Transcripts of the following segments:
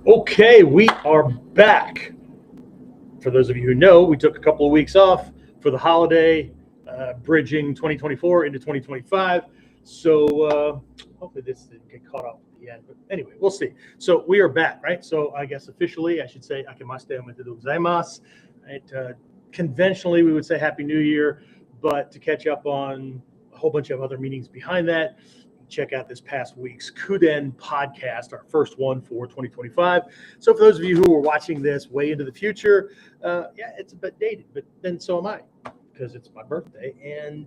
Okay, we are back. For those of you who know, we took a couple of weeks off for the holiday, bridging 2024 into 2025. So hopefully this didn't get caught off at the end. But anyway, we'll see. So we are back, right? So I guess officially, I should say "Akemashite omedetou gozaimasu." Right? Conventionally, we would say Happy New Year, but to catch up on a whole bunch of other meanings behind that, check out this past week's Kuden podcast, our first one for 2025. So for those of you who are watching this way into the future, yeah, it's a bit dated, but then so am I, because it's my birthday, and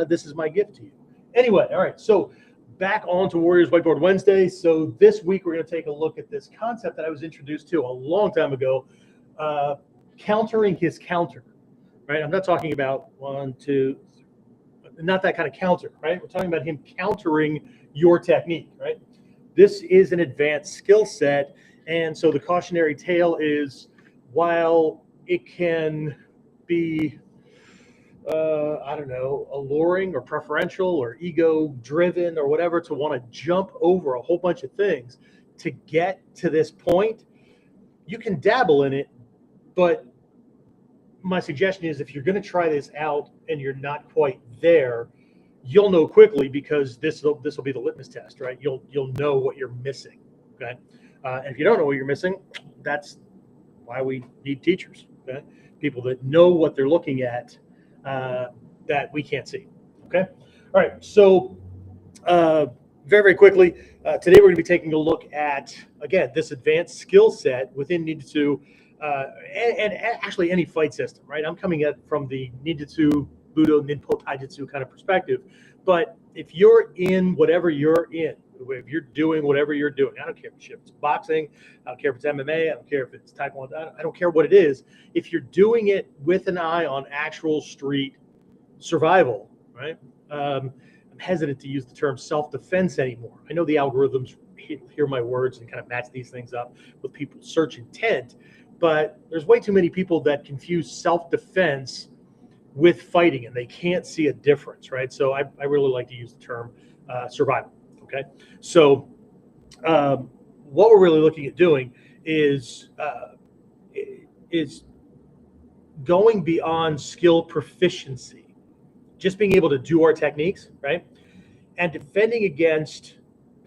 this is my gift to you. Anyway, all right, so back on to Warriors Whiteboard Wednesday. So this week we're going to take a look at this concept that I was introduced to a long time ago, countering his counter, right? I'm not talking about not that kind of counter, right? We're talking about him countering your technique, right? This is an advanced skill set. And so the cautionary tale is, while it can be, I don't know, alluring or preferential or ego driven or whatever to want to jump over a whole bunch of things to get to this point, you can dabble in it, but my suggestion is if you're going to try this out and you're not quite there, you'll know quickly, because this will be the litmus test, right? You'll know what you're missing, okay? And if you don't know what you're missing, that's why we need teachers, okay? People that know what they're looking at that we can't see, okay? All right, so very, very quickly, today we're going to be taking a look at, again, this advanced skill set within Ninjutsu, and actually any fight system, right? I'm coming at from the Ninjutsu, Budo, Ninpo, Taijutsu kind of perspective. But if you're in whatever you're in, if you're doing whatever you're doing, I don't care if it's boxing, I don't care if it's MMA, I don't care if it's Taekwondo, I don't care what it is. If you're doing it with an eye on actual street survival, right? I'm hesitant to use the term self-defense anymore. I know the algorithms hear my words and kind of match these things up with people's search intent, but there's way too many people that confuse self-defense with fighting, and they can't see a difference, right? So I really like to use the term survival, okay? So what we're really looking at doing is going beyond skill proficiency, just being able to do our techniques, right? And defending against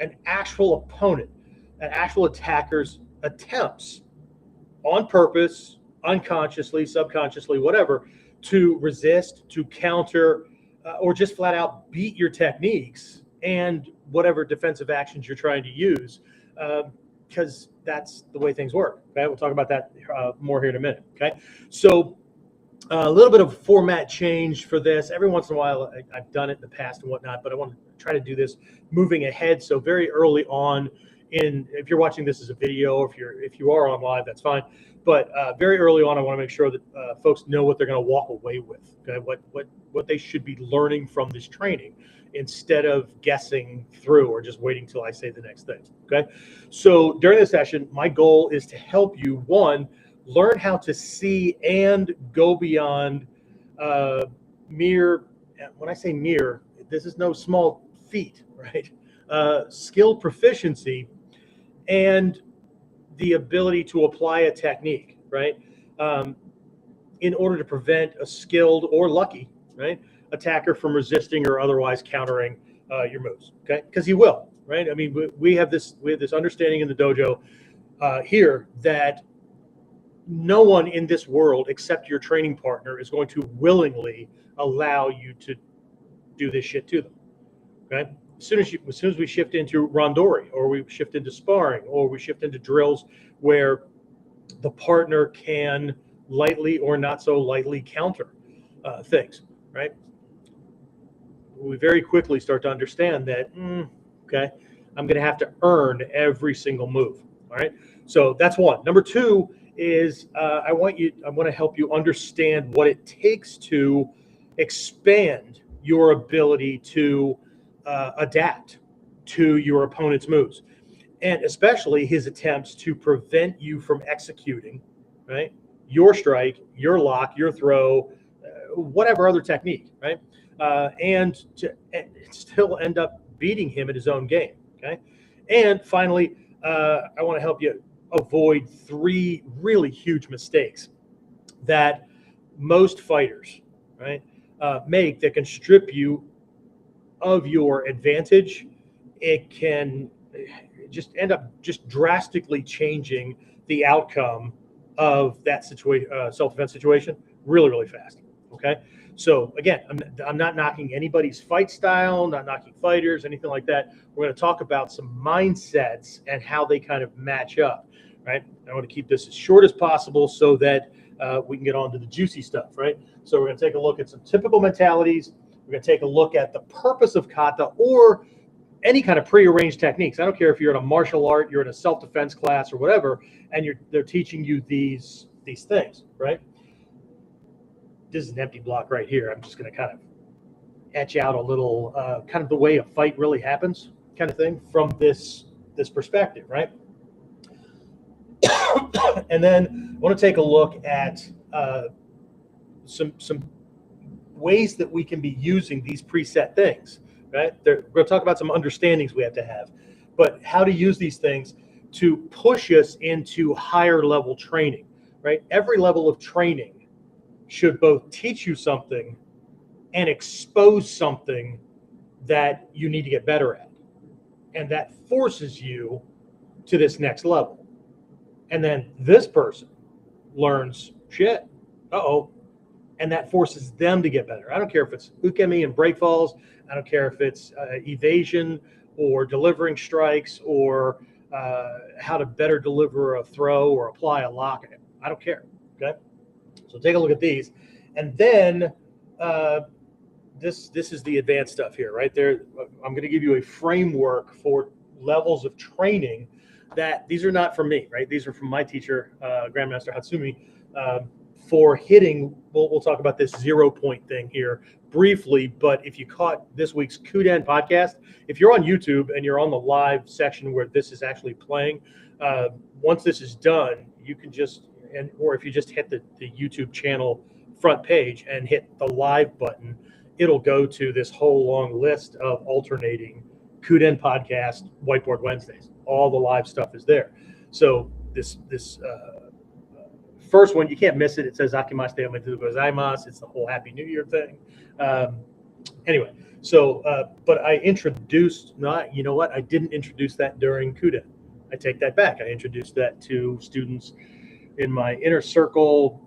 an actual opponent, an actual attacker's attempts on purpose, unconsciously, subconsciously, whatever, to resist, to counter, or just flat out beat your techniques and whatever defensive actions you're trying to use, because that's the way things work. Okay, we'll talk about that more here in a minute. Okay, so a little bit of format change for this. Every once in a while, I've done it in the past and whatnot, but I want to try to do this moving ahead. So very early on, if you're watching this as a video, or if you are on live, that's fine. But very early on, I want to make sure that folks know what they're going to walk away with. Okay, what they should be learning from this training, instead of guessing through or just waiting till I say the next thing. Okay, so during this session, my goal is to help you, one, learn how to see and go beyond mere. When I say mere, this is no small feat, right? Skill proficiency and the ability to apply a technique, right? In order to prevent a skilled or lucky, right, attacker from resisting or otherwise countering your moves, okay? Because he will, right? I mean, we have this understanding in the dojo here that no one in this world except your training partner is going to willingly allow you to do this shit to them, okay? As soon as we shift into randori, or we shift into sparring, or we shift into drills where the partner can lightly or not so lightly counter things, right? We very quickly start to understand that, okay, I'm going to have to earn every single move. All right. So that's one. Number two is I want to help you understand what it takes to expand your ability to adapt to your opponent's moves, and especially his attempts to prevent you from executing, right, your strike, your lock, your throw, whatever other technique, right, and to still end up beating him at his own game. Okay, and finally, I want to help you avoid three really huge mistakes that most fighters, right, make that can strip you of your advantage. It can just end up just drastically changing the outcome of that situation, self-defense situation, really, really fast. Okay. So again, I'm not knocking anybody's fight style, not knocking fighters, anything like that. We're going to talk about some mindsets and how they kind of match up, right? I want to keep this as short as possible so that we can get on to the juicy stuff, right? So we're going to take a look at some typical mentalities. We're going to take a look at the purpose of kata or any kind of prearranged techniques. I don't care if you're in a martial art, you're in a self-defense class or whatever, and they're teaching you these things, right? This is an empty block right here. I'm just going to kind of etch out a little kind of the way a fight really happens kind of thing from this perspective, right? And then I want to take a look at some ways that we can be using these preset things, right? We're going to talk about some understandings we have to have, but how to use these things to push us into higher level training, right? Every level of training should both teach you something and expose something that you need to get better at. And that forces you to this next level. And then this person learns shit. Uh-oh. And that forces them to get better. I don't care if it's ukemi and break falls. I don't care if it's evasion or delivering strikes or how to better deliver a throw or apply a lock. I don't care. Okay. So take a look at these. And then this is the advanced stuff here, right there. I'm going to give you a framework for levels of training that these are not from me, right? These are from my teacher, Grandmaster Hatsumi. For hitting, we'll talk about this 0 point thing here briefly, but if you caught this week's Kuden podcast, if you're on YouTube and you're on the live section where this is actually playing, once this is done, you can just, or if you just hit the YouTube channel front page and hit the live button, it'll go to this whole long list of alternating Kuden podcast Whiteboard Wednesdays. All the live stuff is there. So this first one, you can't miss it. It says Akimashite omedetou gozaimasu. It's the whole Happy New Year thing. Anyway, so, but I introduced, you know what? I didn't introduce that during Kuden. I take that back. I introduced that to students in my inner circle,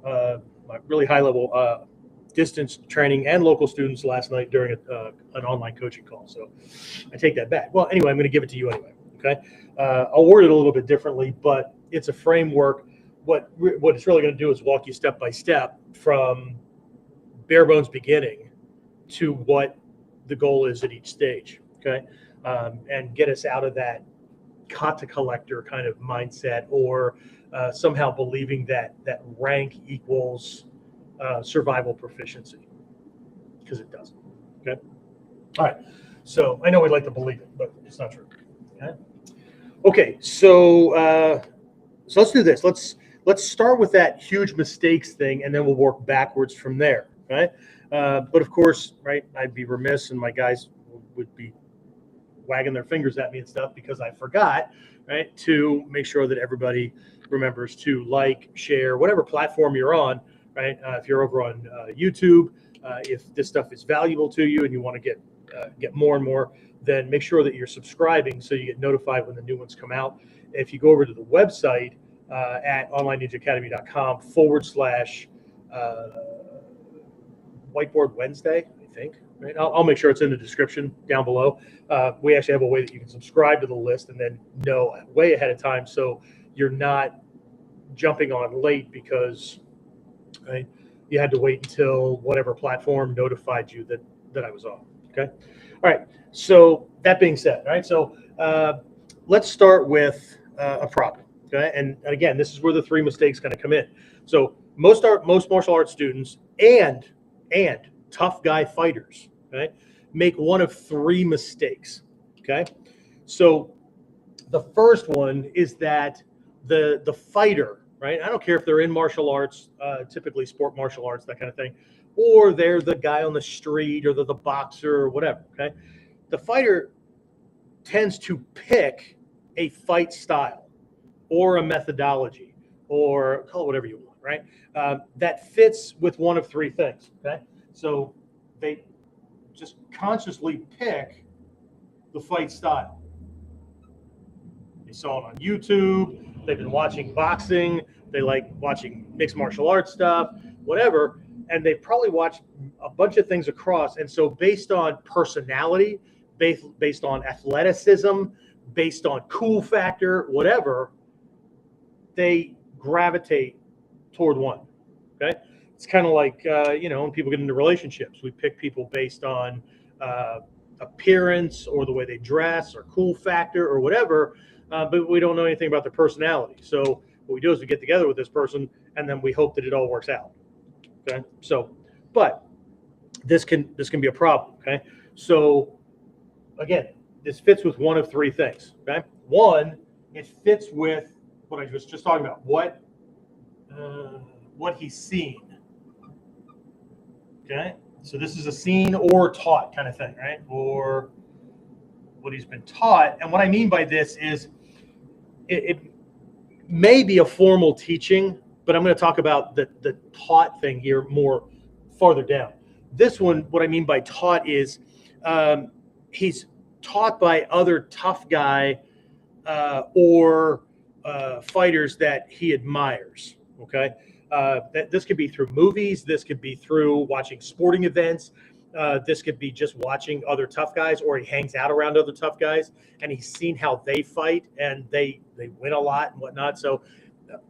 my really high level distance training and local students last night during an online coaching call. So I take that back. Well, anyway, I'm going to give it to you anyway. Okay. I'll word it a little bit differently, but it's a framework. What it's really going to do is walk you step by step from bare bones beginning to what the goal is at each stage, okay? And get us out of that kata collector kind of mindset or somehow believing that rank equals survival proficiency, because it doesn't, okay? All right, so I know we'd like to believe it, but it's not true, okay? So let's do this. Let's start with that huge mistakes thing, and then we'll work backwards from there, right? But of course, right, I'd be remiss, and my guys would be wagging their fingers at me and stuff because I forgot, right, to make sure that everybody remembers to like, share, whatever platform you're on, right? If you're over on YouTube, if this stuff is valuable to you and you want to get more and more, then make sure that you're subscribing so you get notified when the new ones come out. If you go over to the website, at onlineninjaacademy.com / Whiteboard Wednesday, I think. Right? I'll make sure it's in the description down below. We actually have a way that you can subscribe to the list and then know way ahead of time, so you're not jumping on late because, right, you had to wait until whatever platform notified you that I was on. Okay. All right. So that being said, all right. So let's start with a problem. Okay, and again, this is where the three mistakes kind of come in. So most martial arts students and tough guy fighters, okay, make one of three mistakes. Okay, so the first one is that the fighter, right? I don't care if they're in martial arts, typically sport martial arts, that kind of thing, or they're the guy on the street, or they're the boxer, or whatever. Okay, the fighter tends to pick a fight style or a methodology, or call it whatever you want, right? That fits with one of three things. Okay, so they just consciously pick the fight style. They saw it on YouTube. They've been watching boxing. They like watching mixed martial arts stuff, whatever. And they probably watched a bunch of things across. And so based on personality, based on athleticism, based on cool factor, whatever, they gravitate toward one. Okay. It's kind of like, when people get into relationships, we pick people based on appearance or the way they dress or cool factor or whatever, but we don't know anything about their personality. So what we do is we get together with this person and then we hope that it all works out. Okay. So, but this can be a problem. Okay. So again, this fits with one of three things. Okay. One, it fits with what I was just talking about. What he's seen. Okay. So this is a seen or taught kind of thing, right? Or what he's been taught. And what I mean by this is it may be a formal teaching, but I'm going to talk about the taught thing here more farther down. This one, what I mean by taught is he's taught by other tough guy or fighters that he admires. Okay. This could be through movies. This could be through watching sporting events. This could be just watching other tough guys, or he hangs out around other tough guys and he's seen how they fight and they win a lot and whatnot. So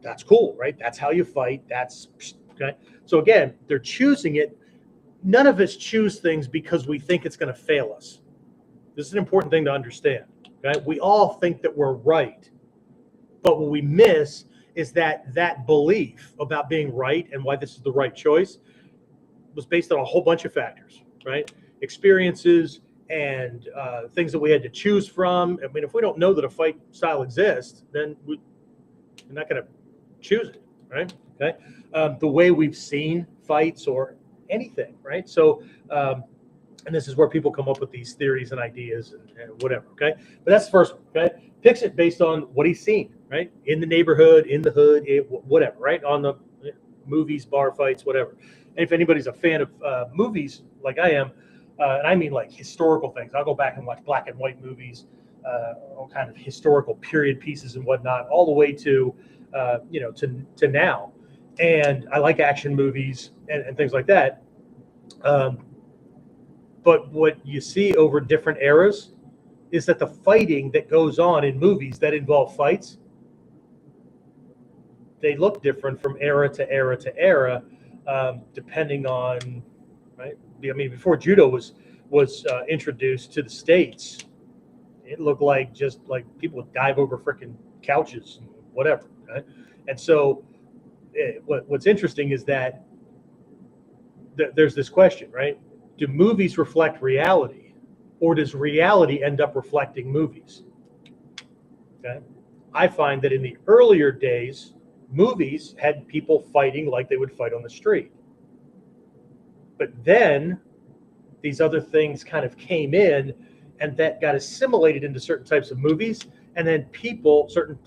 that's cool, right? That's how you fight. That's okay. So again, they're choosing it. None of us choose things because we think it's going to fail us. This is an important thing to understand. Okay? We all think that we're right, but what we miss is that belief about being right and why this is the right choice was based on a whole bunch of factors, right? Experiences and things that we had to choose from. I mean, if we don't know that a fight style exists, then we're not going to choose it, right? Okay. The way we've seen fights or anything, right? So, and this is where people come up with these theories and ideas and whatever, okay? But that's the first one, okay? Picks it based on what he's seen, right? In the neighborhood, in the hood, whatever, right? On the movies, bar fights, whatever. And if anybody's a fan of movies like I am, and I mean like historical things, I'll go back and watch black and white movies, all kind of historical period pieces and whatnot, all the way to, to now. And I like action movies and things like that. But what you see over different eras is that the fighting that goes on in movies that involve fights, they look different from era to era to era, depending on, right? I mean, before judo was introduced to the States, it looked like just like people would dive over freaking couches and whatever, right? And so what's interesting is that there's this question, right? Do movies reflect reality, or does reality end up reflecting movies? Okay. I find that in the earlier days, movies had people fighting like they would fight on the street. But then these other things kind of came in and that got assimilated into certain types of movies. And then certain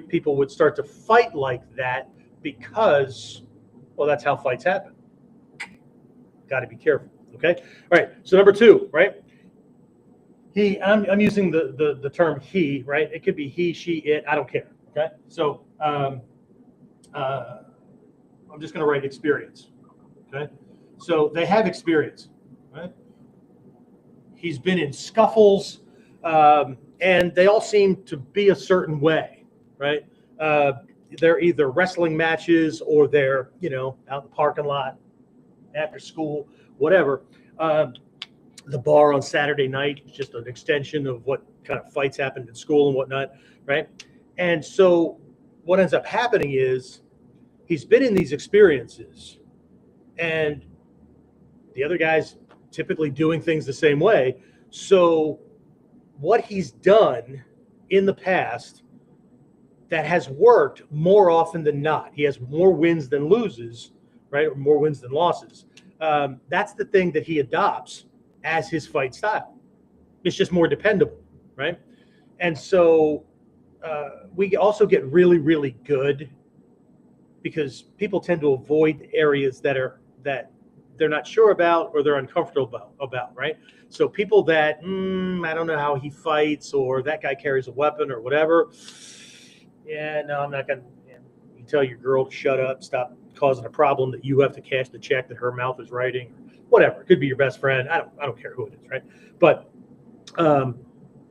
people would start to fight like that because, well, that's how fights happen. Got to be careful. Okay. All right. So number two, right? I'm using the term he, right? It could be he, she, it. I don't care. Okay. So I'm just going to write experience. Okay. So they have experience, right? He's been in scuffles, and they all seem to be a certain way, right? They're either wrestling matches or they're, out in the parking lot after school, whatever. The bar on Saturday night is just an extension of what kind of fights happened in school and whatnot, right? And so what ends up happening is he's been in these experiences, and the other guy's typically doing things the same way. So what he's done in the past that has worked more often than not, he has more wins than loses, right? Or more wins than losses. That's the thing that he adopts as his fight style. It's just more dependable, right? And so we also get really, really good because people tend to avoid areas that they're not sure about or they're uncomfortable about, right? So people that I don't know how he fights, or that guy carries a weapon or whatever. Yeah, no, I'm not gonna. You tell your girl to shut up, stop causing a problem that you have to cash the check that her mouth is writing, whatever. It could be your best friend. I don't care who it is, right? But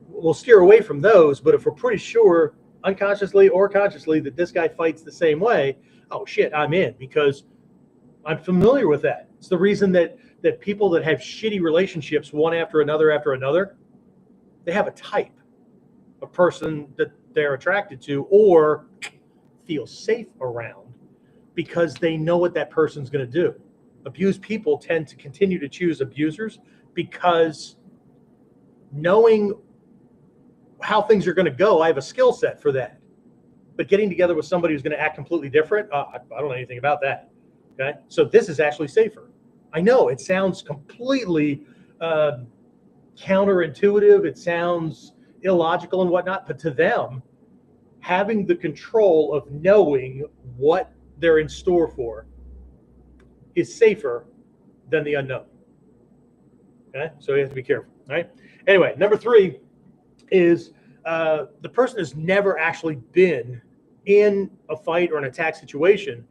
we'll steer away from those. But if we're pretty sure, unconsciously or consciously, that this guy fights the same way, oh shit, I'm in, because I'm familiar with that. It's the reason that people that have shitty relationships, one after another, they have a type of person that they're attracted to or feel safe around because they know what that person's going to do. Abused people tend to continue to choose abusers because knowing how things are going to go, I have a skill set for that. But getting together with somebody who's going to act completely different, I don't know anything about that. Okay, so this is actually safer. I know it sounds completely counterintuitive. It sounds illogical and whatnot, but to them, having the control of knowing what they're in store for is safer than the unknown. Okay, so you have to be careful. Right. Anyway, number 3 is the person has never actually been in a fight or an attack situation,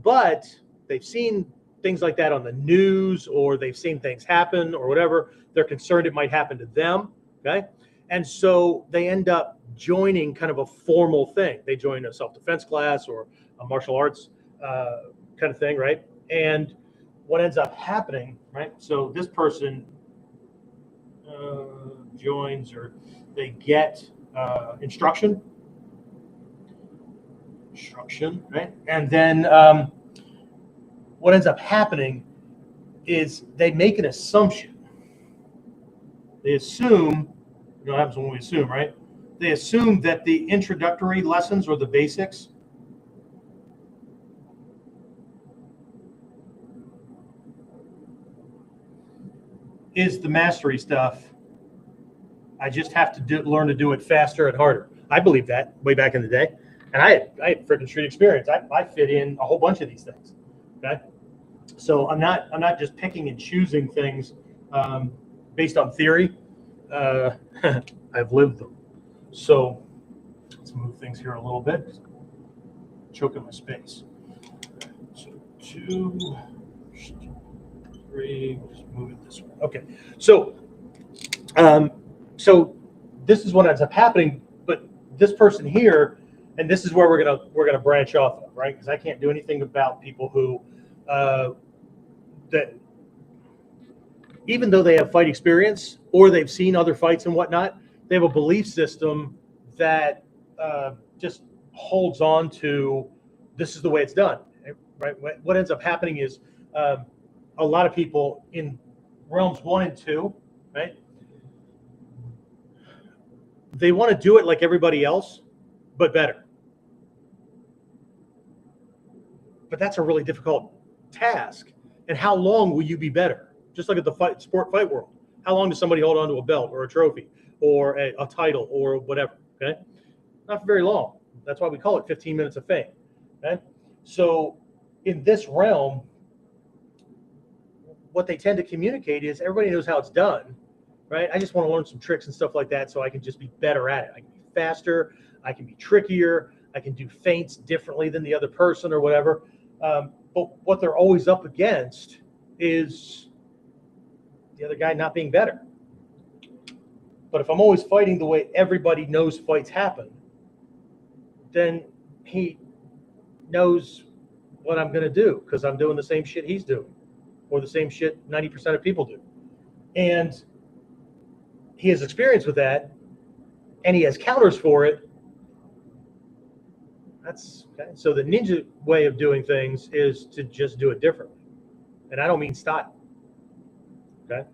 but they've seen things like that on the news, or they've seen things happen or whatever. They're concerned it might happen to them. Okay. And so they end up joining kind of a formal thing. They join a self-defense class or a martial arts kind of thing, right? And what ends up happening, right? So this person joins, or they get instruction, right? And then what ends up happening is they make an assumption. They assume, you know what happens when we assume, right? They assume that the introductory lessons or the basics is the mastery stuff. I just have to learn to do it faster and harder. I believe that way back in the day. And I had freaking street experience. I fit in a whole bunch of these things. Okay. So I'm not just picking and choosing things based on theory. I've lived them. So let's move things here a little bit. Choking my space. So 2, 3, just move it this way. Okay. So so this is what ends up happening, but this person here, and this is where we're gonna branch off of, right? Because I can't do anything about people who that even though they have fight experience or they've seen other fights and whatnot, they have a belief system that just holds on to this is the way it's done, right? What ends up happening is a lot of people in realms 1 and 2, right? They want to do it like everybody else, but better. But that's a really difficult task. And how long will you be better? Just like at the sport fight world. How long does somebody hold on to a belt or a trophy or a title or whatever? Okay, not for very long. That's why we call it 15 minutes of fame. Okay, so in this realm, what they tend to communicate is everybody knows how it's done, right? I just want to learn some tricks and stuff like that so I can just be better at it. I can be faster. I can be trickier. I can do feints differently than the other person or whatever. But what they're always up against is the other guy not being better. But if I'm always fighting the way everybody knows fights happen, then he knows what I'm going to do because I'm doing the same shit he's doing, or the same shit 90% of people do. And he has experience with that, and he has counters for it. That's okay. So the ninja way of doing things is to just do it differently. And I don't mean style. Okay.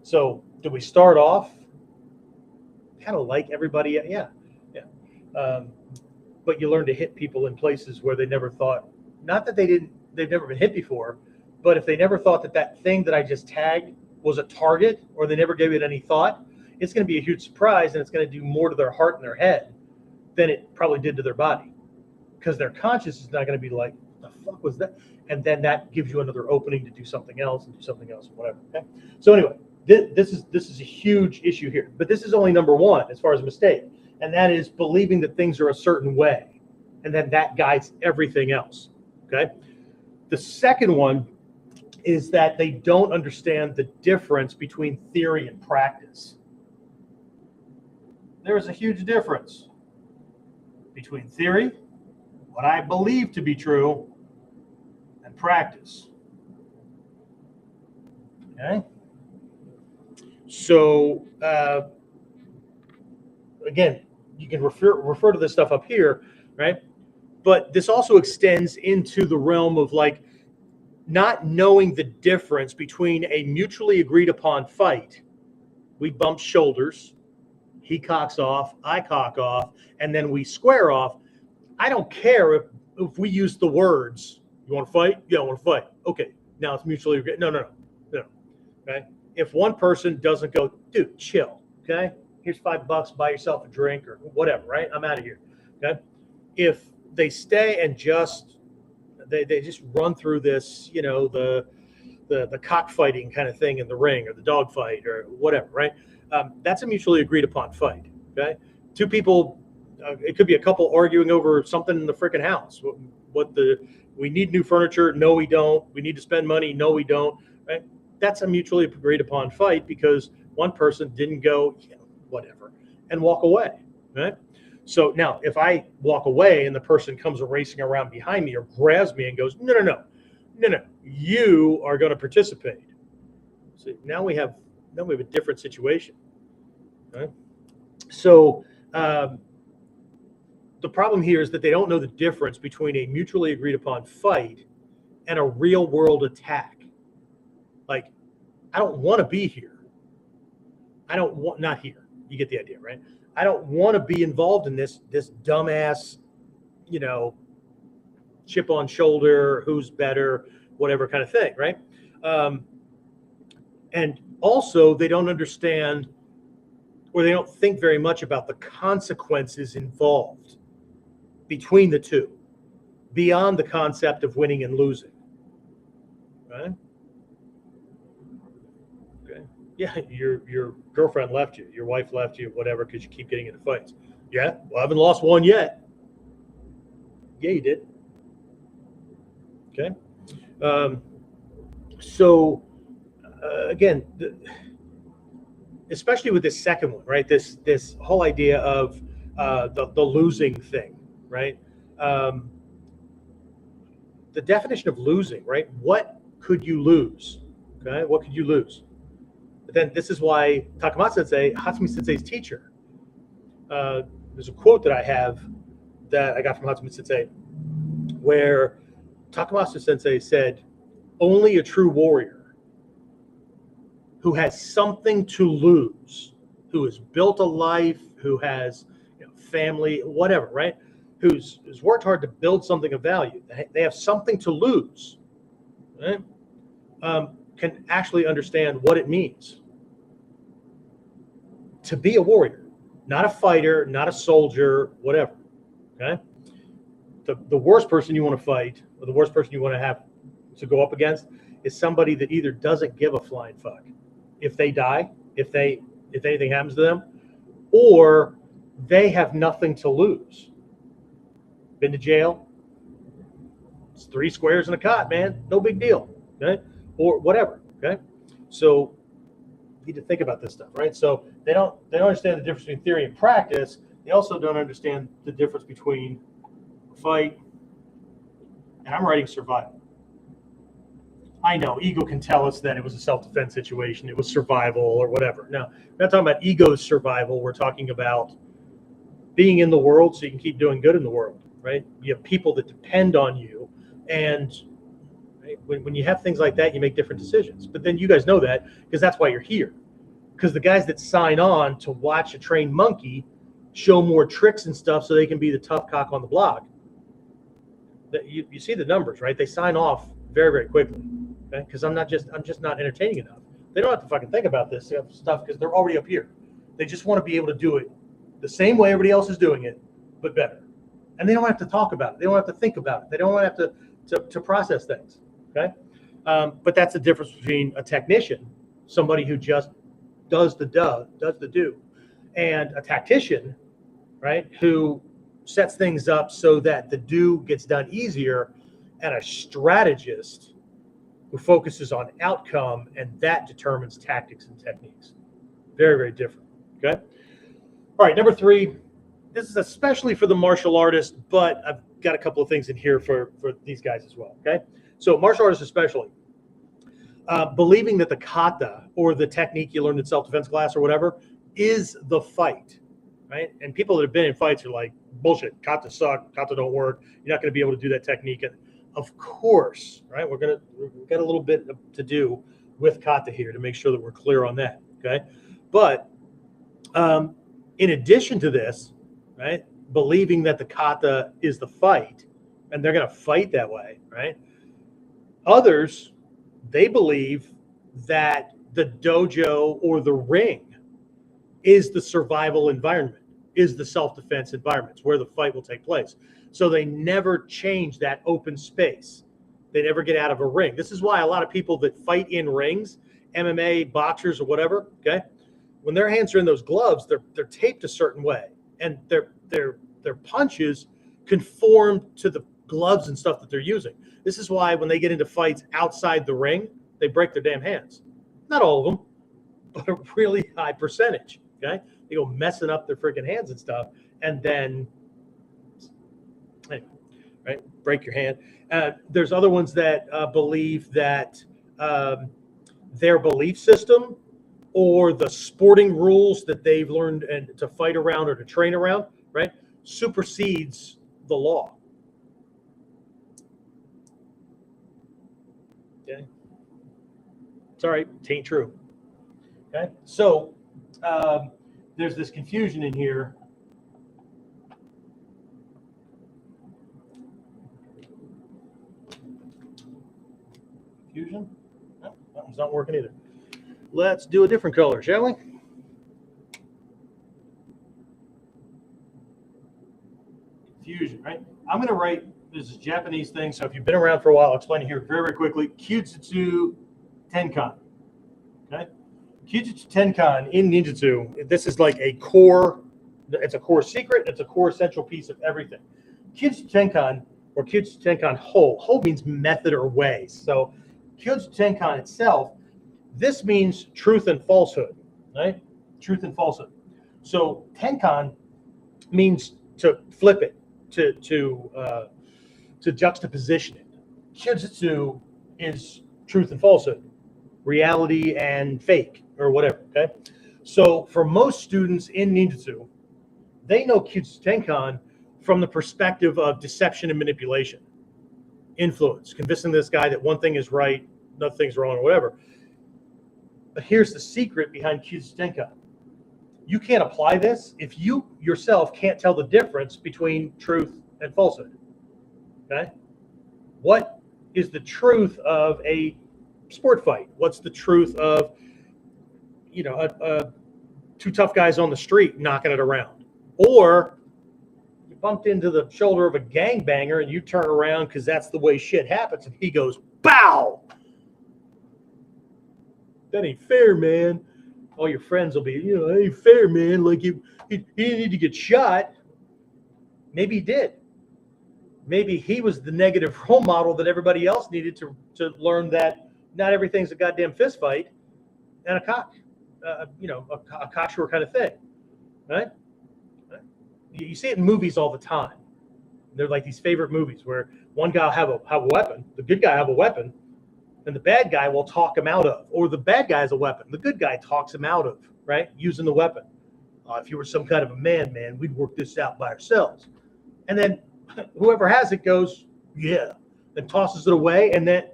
So do we start off kind of like everybody? Yeah. But you learn to hit people in places where they never thought, not that they've never been hit before, but if they never thought that thing that I just tagged was a target, or they never gave it any thought, it's going to be a huge surprise, and it's going to do more to their heart and their head than it probably did to their body, because their conscious is not going to be like, the fuck was that? And then that gives you another opening to do something else and do something else, whatever. Okay. So anyway, this is a huge issue here, but this is only number one as far as mistake, and that is believing that things are a certain way, and then that guides everything else. Okay. The second one is that they don't understand the difference between theory and practice. There is a huge difference between theory, what I believe to be true, and practice. Okay? So, again, you can refer to this stuff up here, right? But this also extends into the realm of like not knowing the difference between a mutually agreed upon fight. We bump shoulders, he cocks off, I cock off, and then we square off. I don't care if we use the words, you want to fight? Yeah, I want to fight. Okay, now it's mutually agreed. No. Okay? If one person doesn't go, dude, chill, okay? Here's $5, buy yourself a drink or whatever, right? I'm out of here, okay? If they stay and just, they just run through this, you know, the cockfighting kind of thing in the ring or the dog fight or whatever, right? That's a mutually agreed upon fight, okay? Two people, it could be a couple arguing over something in the freaking house. We need new furniture. No, we don't. We need to spend money. No, we don't, right? That's a mutually agreed upon fight because one person didn't go, you know, whatever, and walk away, right? So now if I walk away and the person comes racing around behind me or grabs me and goes, no, you are going to participate. So now we have a different situation, right? So the problem here is that they don't know the difference between a mutually agreed upon fight and a real world attack. Like, I don't want to be here. Not here. You get the idea, right? I don't want to be involved in this dumbass, you know, chip on shoulder, who's better, whatever kind of thing, right? And also they don't understand, or they don't think very much about the consequences involved between the two, beyond the concept of winning and losing, right? Yeah, your girlfriend left you, your wife left you, whatever, because you keep getting into fights. Yeah, well, I haven't lost one yet. Yeah, you did. Okay. Again, especially with this second one, right? This whole idea of the losing thing, right? The definition of losing, right? What could you lose? Okay, what could you lose? But then this is why Takamatsu Sensei, Hatsumi Sensei's teacher, there's a quote that I have that I got from Hatsumi Sensei where Takamatsu Sensei said, only a true warrior who has something to lose, who has built a life, who has, you know, family, whatever, right? Who's worked hard to build something of value. They have something to lose, right? Can actually understand what it means to be a warrior, not a fighter, not a soldier, whatever. Okay. The worst person you want to fight, or the worst person you want to have to go up against, is somebody that either doesn't give a flying fuck if they die, if anything happens to them, or they have nothing to lose. Been to jail? It's 3 squares and a cot, man. No big deal. Okay? Or whatever. Okay? So you need to think about this stuff, right? So they don't understand the difference between theory and practice. They also don't understand the difference between fight, and I'm writing survival. I know ego can tell us that it was a self-defense situation, it was survival or whatever. Now, we're not talking about ego's survival. We're talking about being in the world so you can keep doing good in the world, right? You have people that depend on you, and right, when you have things like that, you make different decisions. But then you guys know that because that's why you're here. Because the guys that sign on to watch a trained monkey show more tricks and stuff so they can be the tough cock on the block. You see the numbers, right? They sign off very, very quickly, okay? Because I'm just not entertaining enough. They don't have to fucking think about this stuff because they're already up here. They just want to be able to do it the same way everybody else is doing it, but better. And they don't have to talk about it. They don't have to think about it. They don't have to process things. Okay. But that's the difference between a technician, somebody who just does the do, and a tactician, right, who sets things up so that the do gets done easier, and a strategist who focuses on outcome, and that determines tactics and techniques. Very, very different. Okay. All right, number 3. This is especially for the martial artist, but I've got a couple of things in here for these guys as well. Okay. So martial artists especially, believing that the kata, or the technique you learned in self-defense class or whatever, is the fight, right? And people that have been in fights are like, bullshit, kata suck, kata don't work. You're not going to be able to do that technique. And of course, right? We've got a little bit to do with kata here to make sure that we're clear on that. Okay. But in addition to this, right, believing that the kata is the fight and they're going to fight that way, right? Others, they believe that the dojo or the ring is the survival environment, is the self-defense environment, where the fight will take place. So they never change that open space. They never get out of a ring. This is why a lot of people that fight in rings, MMA, boxers, or whatever, okay, when their hands are in those gloves, they're taped a certain way, and their punches conform to the gloves and stuff that they're using. This is why when they get into fights outside the ring, they break their damn hands. Not all of them, but a really high percentage. Okay, they go messing up their freaking hands and stuff, and then anyway, right, break your hand. There's other ones that believe that their belief system or the sporting rules that they've learned and to fight around or to train around, right, supersedes the law. Okay. Sorry, it ain't true. Okay. So there's this confusion in here. Confusion? No, that one's not working either. Let's do a different color, shall we? Confusion, right? I'm going to write, this is a Japanese thing, so if you've been around for a while, I'll explain it here very, very quickly. Kyujutsu Tenkan. Okay? Kyujutsu Tenkan in Ninjutsu, this is like a core, it's a core secret, it's a core essential piece of everything. Kyujutsu Tenkan, or Kyujutsu Tenkan Ho means method or way. So Kyujutsu Tenkan itself, this means truth and falsehood, right? Truth and falsehood. So Tenkan means to flip it, to juxtaposition it. Kyujutsu is truth and falsehood, reality and fake, or whatever. Okay. So for most students in Ninjutsu, they know Kyujutsu Tenkan from the perspective of deception and manipulation, influence, convincing this guy that one thing is right, another thing's wrong, or whatever. But here's the secret behind Kyujutsu Tenkan. You can't apply this if you yourself can't tell the difference between truth and falsehood. Okay? What is the truth of a sport fight? What's the truth of, two tough guys on the street knocking it around? Or you bumped into the shoulder of a gangbanger and you turn around because that's the way shit happens, and he goes, "Bow!" That ain't fair, man. All your friends will be, that ain't fair, man. Like he didn't need to get shot. Maybe he did. Maybe he was the negative role model that everybody else needed to learn that not everything's a goddamn fist fight and a cocksure kind of thing, right? You see it in movies all the time. They're like these favorite movies where one guy will have a weapon, the good guy have a weapon, and the bad guy will talk him out of, or the bad guy has a weapon, the good guy talks him out of, right, using the weapon. If you were some kind of a man, we'd work this out by ourselves. And then whoever has it goes, yeah, then tosses it away, and then,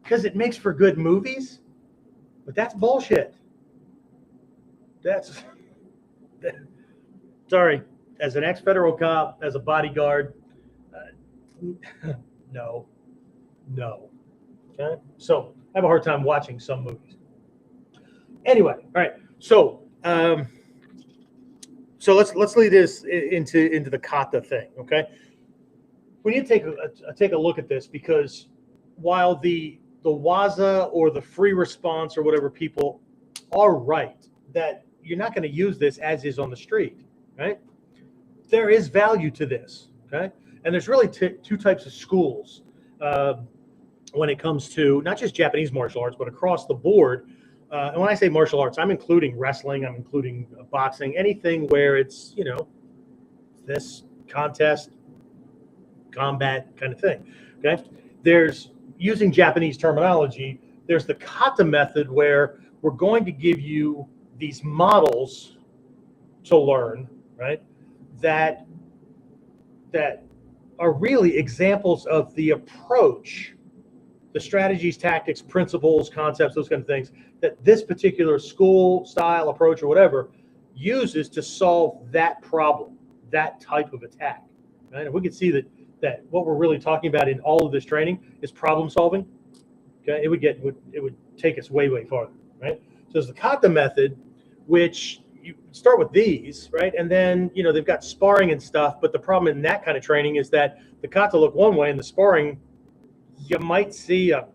because it makes for good movies, but that's bullshit. Sorry, as an ex-federal cop, as a bodyguard, no. Okay, so I have a hard time watching some movies. Anyway, all right. So So let's lead this into the kata thing, okay? We need to take a look at this, because while the waza or the free response or whatever people are right that you're not going to use this as is on the street, right? There is value to this, okay? And there's really two types of schools when it comes to not just Japanese martial arts, but across the board. And when I say martial arts, I'm including wrestling, I'm including boxing, anything where it's, this contest, combat kind of thing, okay? There's, using Japanese terminology, there's the kata method, where we're going to give you these models to learn, right? That are really examples of the approach, the strategies, tactics, principles, concepts, those kind of things that this particular school, style, approach, or whatever uses to solve that problem, that type of attack. Right? And we can see that what we're really talking about in all of this training is problem solving. Okay, it would take us way farther, right? So there's the kata method, which you start with these, right? And then, they've got sparring and stuff, but the problem in that kind of training is that the kata look one way, and the sparring, you might see a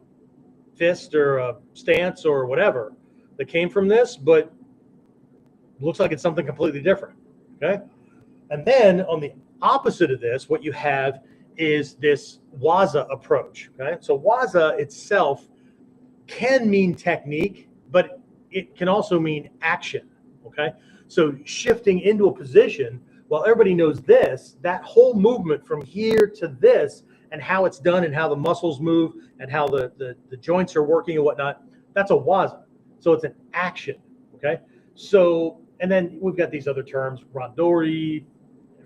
fist or a stance or whatever that came from this, but looks like it's something completely different, okay? And then on the opposite of this, what you have is this waza approach, okay? So waza itself can mean technique, but it can also mean action, okay? So shifting into a position, while everybody knows this, that whole movement from here to this and how it's done and how the muscles move and how the joints are working and whatnot, that's a waza. So it's an action, okay? So, and then we've got these other terms, randori,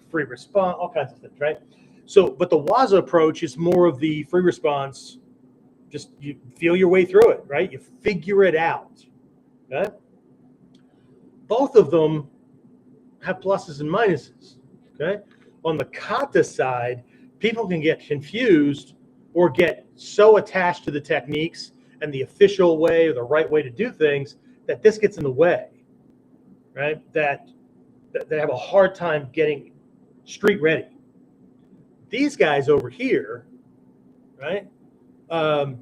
free response, all kinds of things, right? So, but the waza approach is more of the free response, just you feel your way through it, right? You figure it out, okay? Both of them have pluses and minuses, okay? On the kata side, people can get confused or get so attached to the techniques and the official way or the right way to do things that this gets in the way, right? That they have a hard time getting street ready. These guys over here, right, know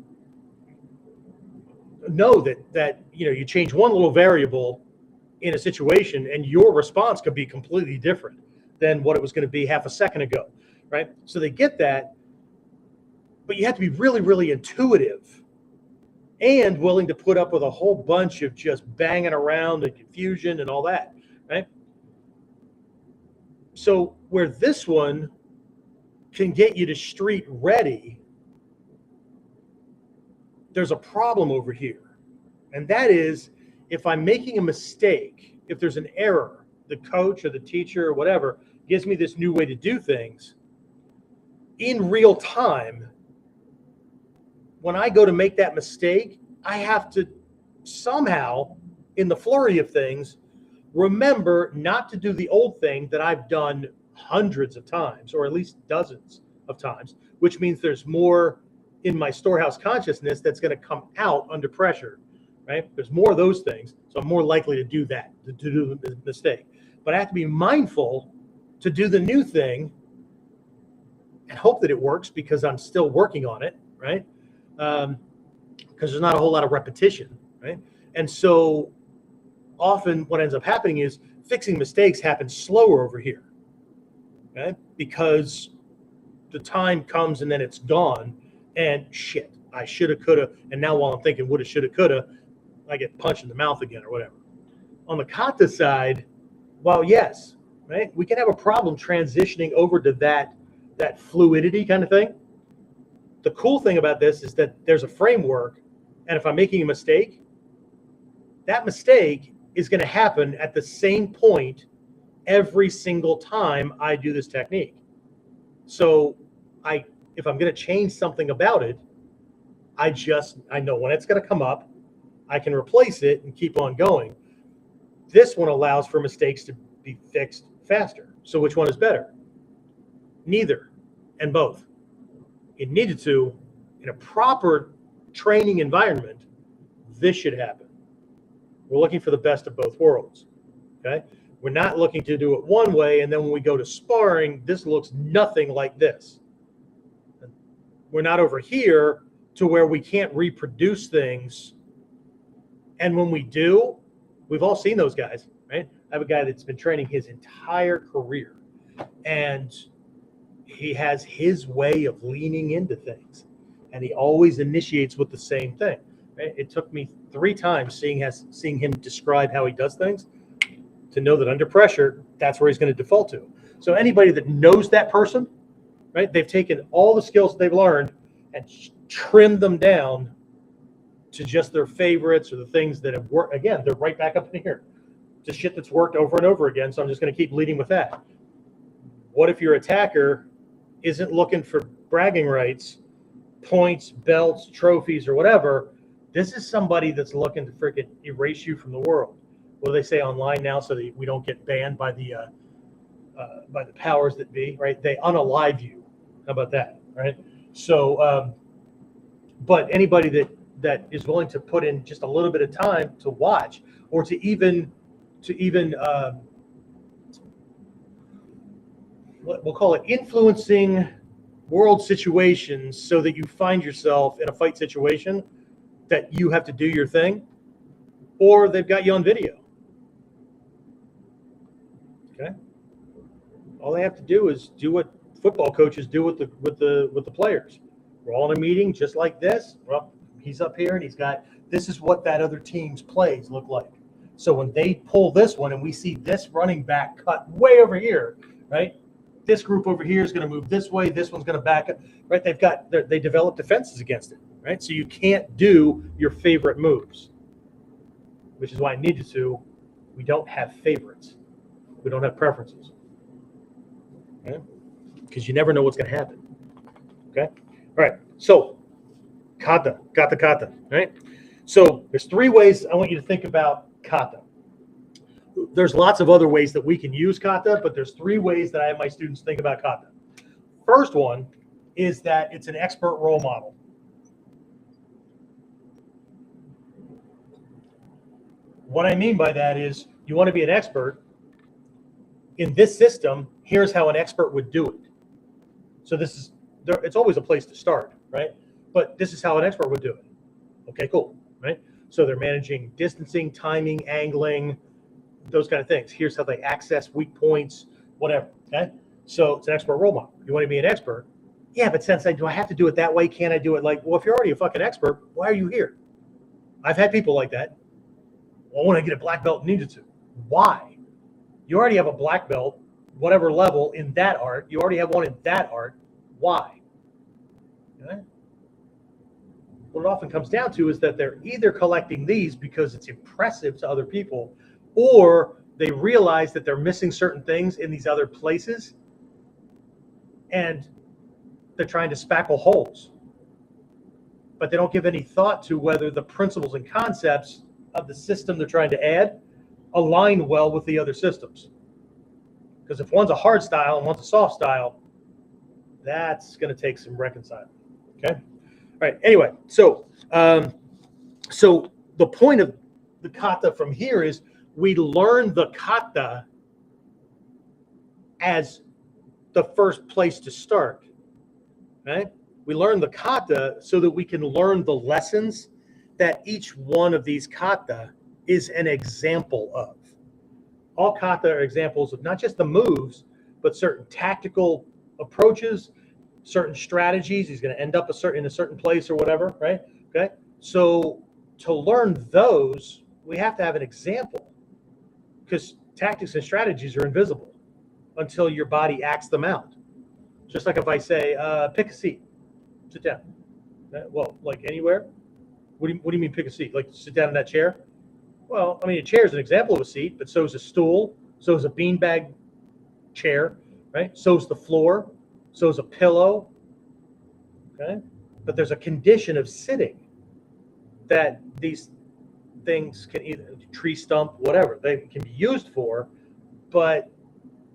that you change one little variable in a situation and your response could be completely different than what it was going to be half a second ago, right? So they get that, but you have to be really intuitive and willing to put up with a whole bunch of just banging around and confusion and all that, right? So where this one can get you to street ready, there's a problem over here. And that is, if I'm making a mistake, if there's an error, the coach or the teacher or whatever gives me this new way to do things, in real time, when I go to make that mistake, I have to somehow, in the flurry of things, remember not to do the old thing that I've done hundreds of times, or at least dozens of times, which means there's more in my storehouse consciousness that's going to come out under pressure, right? There's more of those things, so I'm more likely to do that, to do the mistake. But I have to be mindful to do the new thing and hope that it works, because I'm still working on it, right? Because there's not a whole lot of repetition, right? And so often what ends up happening is fixing mistakes happens slower over here, okay? Because the time comes and then it's gone, and shit, I shoulda, coulda, and now while I'm thinking woulda, shoulda, coulda, I get punched in the mouth again or whatever. On the kata side, well, yes, right, we can have a problem transitioning over to that fluidity kind of thing. The cool thing about this is that there's a framework, and if I'm making a mistake, that mistake is going to happen at the same point every single time I do this technique. So if I'm going to change something about it, I know when it's going to come up, I can replace it and keep on going. This one allows for mistakes to be fixed faster. So which one is better? Neither, and both. In Ninjutsu, in a proper training environment, this should happen. We're looking for the best of both worlds, okay? We're not looking to do it one way, and then when we go to sparring, this looks nothing like this. We're not over here to where we can't reproduce things. And when we do, we've all seen those guys, right? I have a guy that's been training his entire career, and he has his way of leaning into things, and he always initiates with the same thing. Right? It took me 3 times seeing him describe how he does things to know that under pressure, that's where he's going to default to. So anybody that knows that person, right, they've taken all the skills they've learned and trimmed them down to just their favorites or the things that have worked. Again, they're right back up in here. Just shit that's worked over and over again, so I'm just going to keep leading with that. What if your attacker isn't looking for bragging rights, points, belts, trophies, or whatever? This is somebody that's looking to freaking erase you from the world. What do they say online now so that we don't get banned by the powers that be, right? They unalive you. How about that, right? So, but anybody that is willing to put in just a little bit of time to watch, or to even we'll call it influencing world situations so that you find yourself in a fight situation that you have to do your thing, or they've got you on video. Okay. All they have to do is do what football coaches do with the players. We're all in a meeting just like this. Well, he's up here and he's got, this is what that other team's plays look like. So when they pull this one and we see this running back cut way over here, right? This group over here is going to move this way. This one's going to back up, right? They develop defenses against it, right? So you can't do your favorite moves, which is why in Ninjutsu, we don't have favorites. We don't have preferences, okay? Because you never know what's going to happen, okay? All right, so kata, right? So there's 3 ways I want you to think about kata. There's lots of other ways that we can use kata, but there's 3 ways that I have my students think about kata. First one is that it's an expert role model. What I mean by that is you want to be an expert in this system. Here's how an expert would do it. So it's always a place to start, right? But this is how an expert would do it. Okay, cool, right? So they're managing distancing, timing, angling, those kind of things. Here's how they access weak points, whatever, okay? So it's an expert role model. You want to be an expert? Yeah, but Sensei, do I have to do it that way? Can't I do it like, well, if you're already a fucking expert, why are you here? I've had people like that. Well, I want to get a black belt in Ninjutsu. Why? You already have a black belt, whatever level in that art. You already have one in that art. Why? Okay? What it often comes down to is that they're either collecting these because it's impressive to other people, or they realize that they're missing certain things in these other places, and they're trying to spackle holes. But they don't give any thought to whether the principles and concepts of the system they're trying to add align well with the other systems. Because if one's a hard style and one's a soft style, that's going to take some reconciling. Okay. All right. Anyway, so the point of the kata from here is we learn the kata as the first place to start. Right? We learn the kata so that we can learn the lessons that each one of these kata is an example of. All kata are examples of not just the moves, but certain tactical approaches, certain strategies. He's going to end up in a certain place or whatever, right? Okay. So to learn those, we have to have an example, because tactics and strategies are invisible until your body acts them out. Just like if I say, pick a seat, sit down. Well, like anywhere. What do you mean pick a seat? Like sit down in that chair? Well, I mean, a chair is an example of a seat, but so is a stool, so is a beanbag chair, right? So is the floor, so is a pillow, okay? But there's a condition of sitting that these things can either, tree stump, whatever, they can be used for, but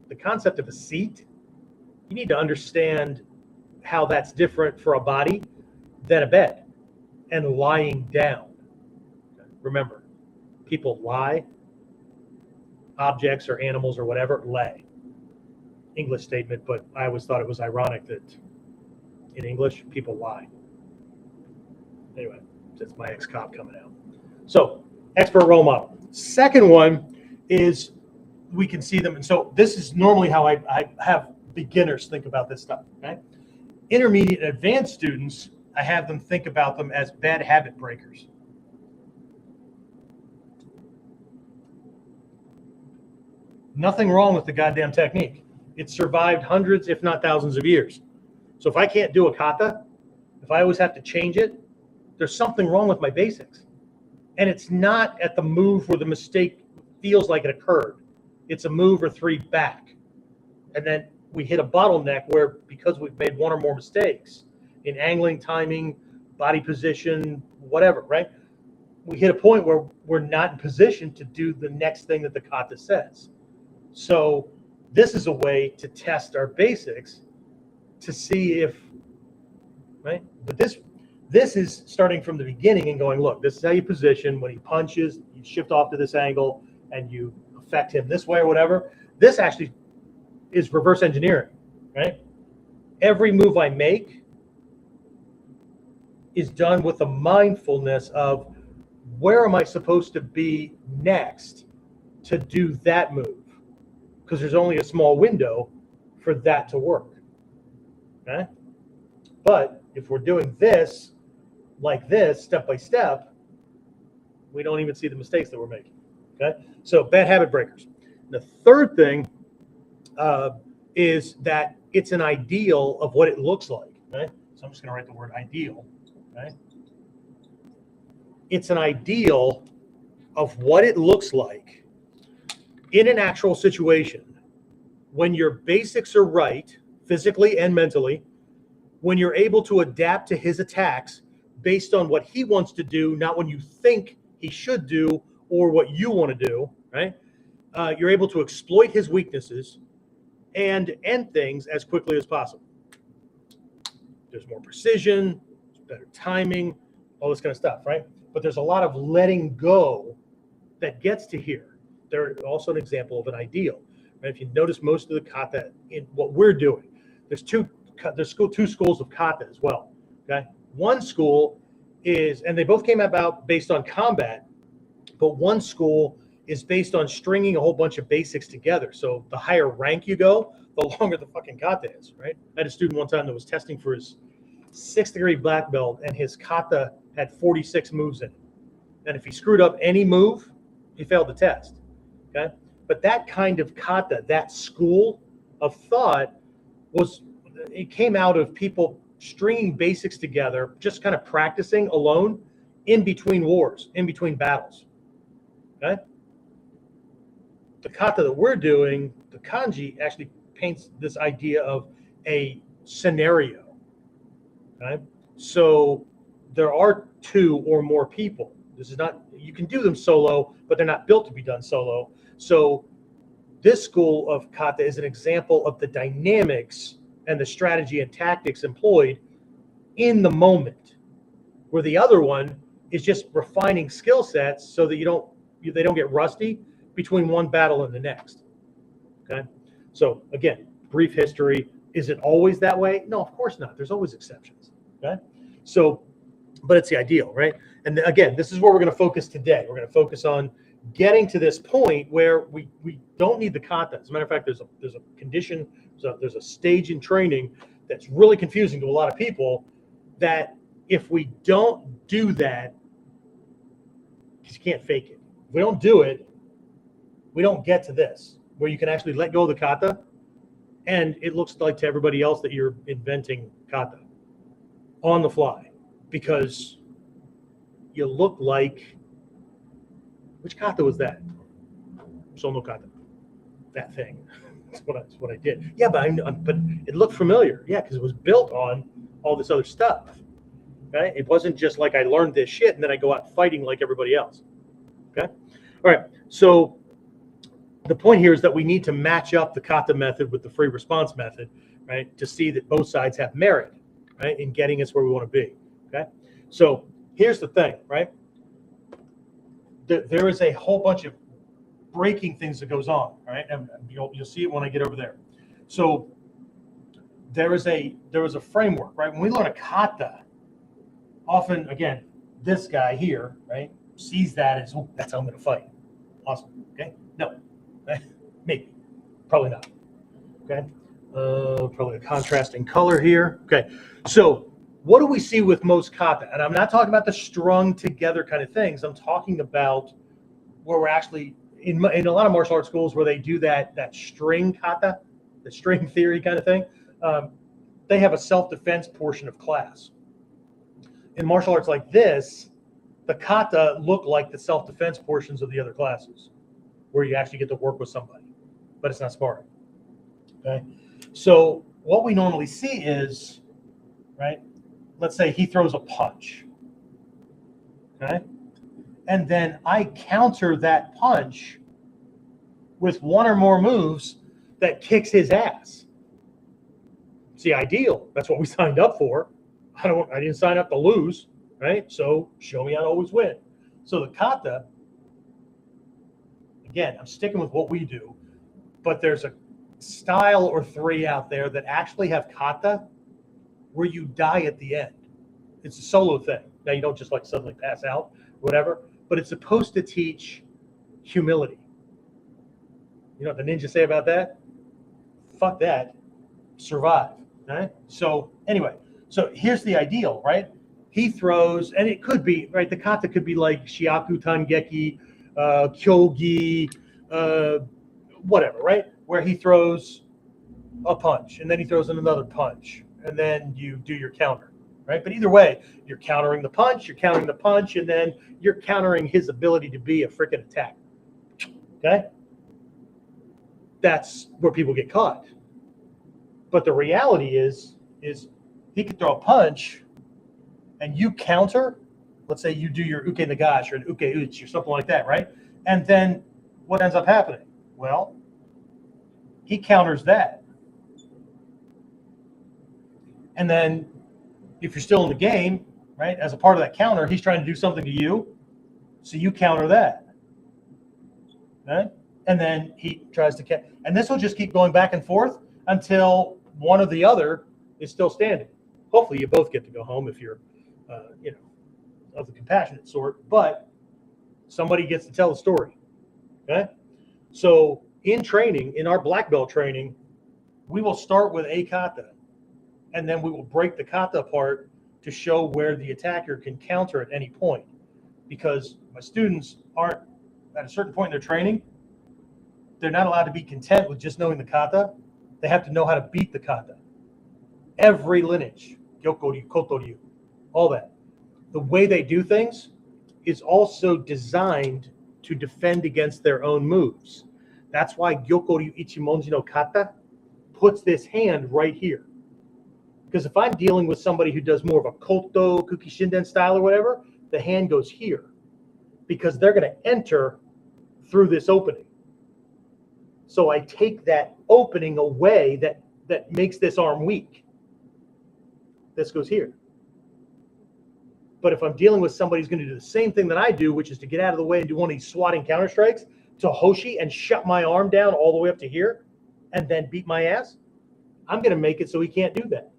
the concept of a seat, you need to understand how that's different for a body than a bed and lying down. Remember, people lie objects or animals or whatever, lei. English statement, but I always thought it was ironic that in English people lie. Anyway, that's my ex-cop coming out. So, expert role model. Second one is we can see them. And so this is normally how I have beginners think about this stuff. Okay? Intermediate and advanced students, I have them think about them as bad habit breakers. Nothing wrong with the goddamn technique. It survived hundreds, if not thousands of years. So if I can't do a kata, if I always have to change it, there's something wrong with my basics. And it's not at the move where the mistake feels like it occurred. It's a move or three back. And then we hit a bottleneck where, because we've made one or more mistakes in angling, timing, body position, whatever, right? We hit a point where we're not in position to do the next thing that the kata says. So this is a way to test our basics to see if, right? But this is starting from the beginning and going, look, this is how you position. When he punches, you shift off to this angle and you affect him this way or whatever. This actually is reverse engineering, right? Every move I make is done with a mindfulness of where am I supposed to be next to do that move? Because there's only a small window for that to work. Okay? But if we're doing this like this, step by step, we don't even see the mistakes that we're making. Okay? So bad habit breakers. The third thing is that it's an ideal of what it looks like. Okay? So I'm just going to write the word ideal. Okay? It's an ideal of what it looks like in an actual situation, when your basics are right, physically and mentally, when you're able to adapt to his attacks based on what he wants to do, not what you think he should do or what you want to do, right? You're able to exploit his weaknesses and end things as quickly as possible. There's more precision, better timing, all this kind of stuff, right? But there's a lot of letting go that gets to here. They're also an example of an ideal. Right? If you notice most of the kata in what we're doing, there's two schools of kata as well. Okay, one school is, and they both came about based on combat, but one school is based on stringing a whole bunch of basics together. So the higher rank you go, the longer the fucking kata is. Right? I had a student one time that was testing for his 6th degree black belt, and his kata had 46 moves in it. And if he screwed up any move, he failed the test. Okay, but that kind of kata, that school of thought, it came out of people stringing basics together, just kind of practicing alone in between wars, in between battles. Okay, the kata that we're doing, the kanji, actually paints this idea of a scenario. Okay, so there are 2 or more people. This is not, you can do them solo, but they're not built to be done solo. So this school of kata is an example of the dynamics and the strategy and tactics employed in the moment, where the other one is just refining skill sets so that they don't get rusty between one battle and the next. Okay, so again, brief history. Is it always that way? No, of course not. There's always exceptions. Okay, so but it's the ideal, right? And again, this is where we're going to focus today. We're going to focus on getting to this point where we don't need the kata. As a matter of fact, there's a condition, there's a stage in training that's really confusing to a lot of people, that if we don't do that, because you can't fake it. If we don't do it, we don't get to this, where you can actually let go of the kata, and it looks like to everybody else that you're inventing kata on the fly, because you look like, which kata was that? Sono kata. That thing. That's what I did. Yeah, but it looked familiar. Yeah, because it was built on all this other stuff. Okay, it wasn't just like I learned this shit and then I go out fighting like everybody else. Okay, all right. So the point here is that we need to match up the kata method with the free response method, right, to see that both sides have merit, right, in getting us where we want to be. Okay, so here's the thing, right? There is a whole bunch of breaking things that goes on, right? And you'll see it when I get over there. So there was a framework, right? When we learn a kata, often, again, this guy here, right, sees that as, oh, that's how I'm going to fight. Awesome. Okay. No, maybe, probably not. Okay. Probably a contrasting color here. Okay. So what do we see with most kata? And I'm not talking about the strung together kind of things. I'm talking about where we're actually in a lot of martial arts schools where they do that string kata, the string theory kind of thing. They have a self-defense portion of class. In martial arts like this, the kata look like the self-defense portions of the other classes, where you actually get to work with somebody, but it's not sparring. Okay, so what we normally see is, right, let's say he throws a punch, okay, and then I counter that punch with one or more moves that kicks his ass. It's the ideal. That's what we signed up for. I didn't sign up to lose, right? So show me how to always win. So the kata, again, I'm sticking with what we do, but there's a style or three out there that actually have kata where you die at the end. It's a solo thing. Now you don't just like suddenly pass out, whatever, but it's supposed to teach humility. You know what the ninjas say about that? Fuck that. Survive. Right? So anyway, so here's the ideal, right? He throws, and it could be, right? The kata could be like shiaku tangeki, kyogi, whatever, right? Where he throws a punch, and then he throws in another punch, and then you do your counter, right? But either way, you're countering the punch, and then you're countering his ability to be a freaking attacker. Okay? That's where people get caught. But the reality is he could throw a punch and you counter. Let's say you do your uke nagash or an uke uchi or something like that, right? And then what ends up happening? Well, he counters that. And then if you're still in the game, right, as a part of that counter, he's trying to do something to you. So you counter that. Right? And then he tries to catch. And this will just keep going back and forth until one or the other is still standing. Hopefully you both get to go home if you're, of the compassionate sort, but somebody gets to tell the story. Okay? So in training, in our black belt training, we will start with a kata, and then we will break the kata apart to show where the attacker can counter at any point. Because my students aren't, at a certain point in their training, they're not allowed to be content with just knowing the kata. They have to know how to beat the kata. Every lineage, Gyokoryu, Kotoryu, all that. The way they do things is also designed to defend against their own moves. That's why Gyokoryu Ichimonji no Kata puts this hand right here. Because if I'm dealing with somebody who does more of a Koto, Kuki Shinden style or whatever, the hand goes here. Because they're going to enter through this opening. So I take that opening away that makes this arm weak. This goes here. But if I'm dealing with somebody who's going to do the same thing that I do, which is to get out of the way and do one of these swatting counter strikes to Hoshi and shut my arm down all the way up to here and then beat my ass, I'm going to make it so he can't do that.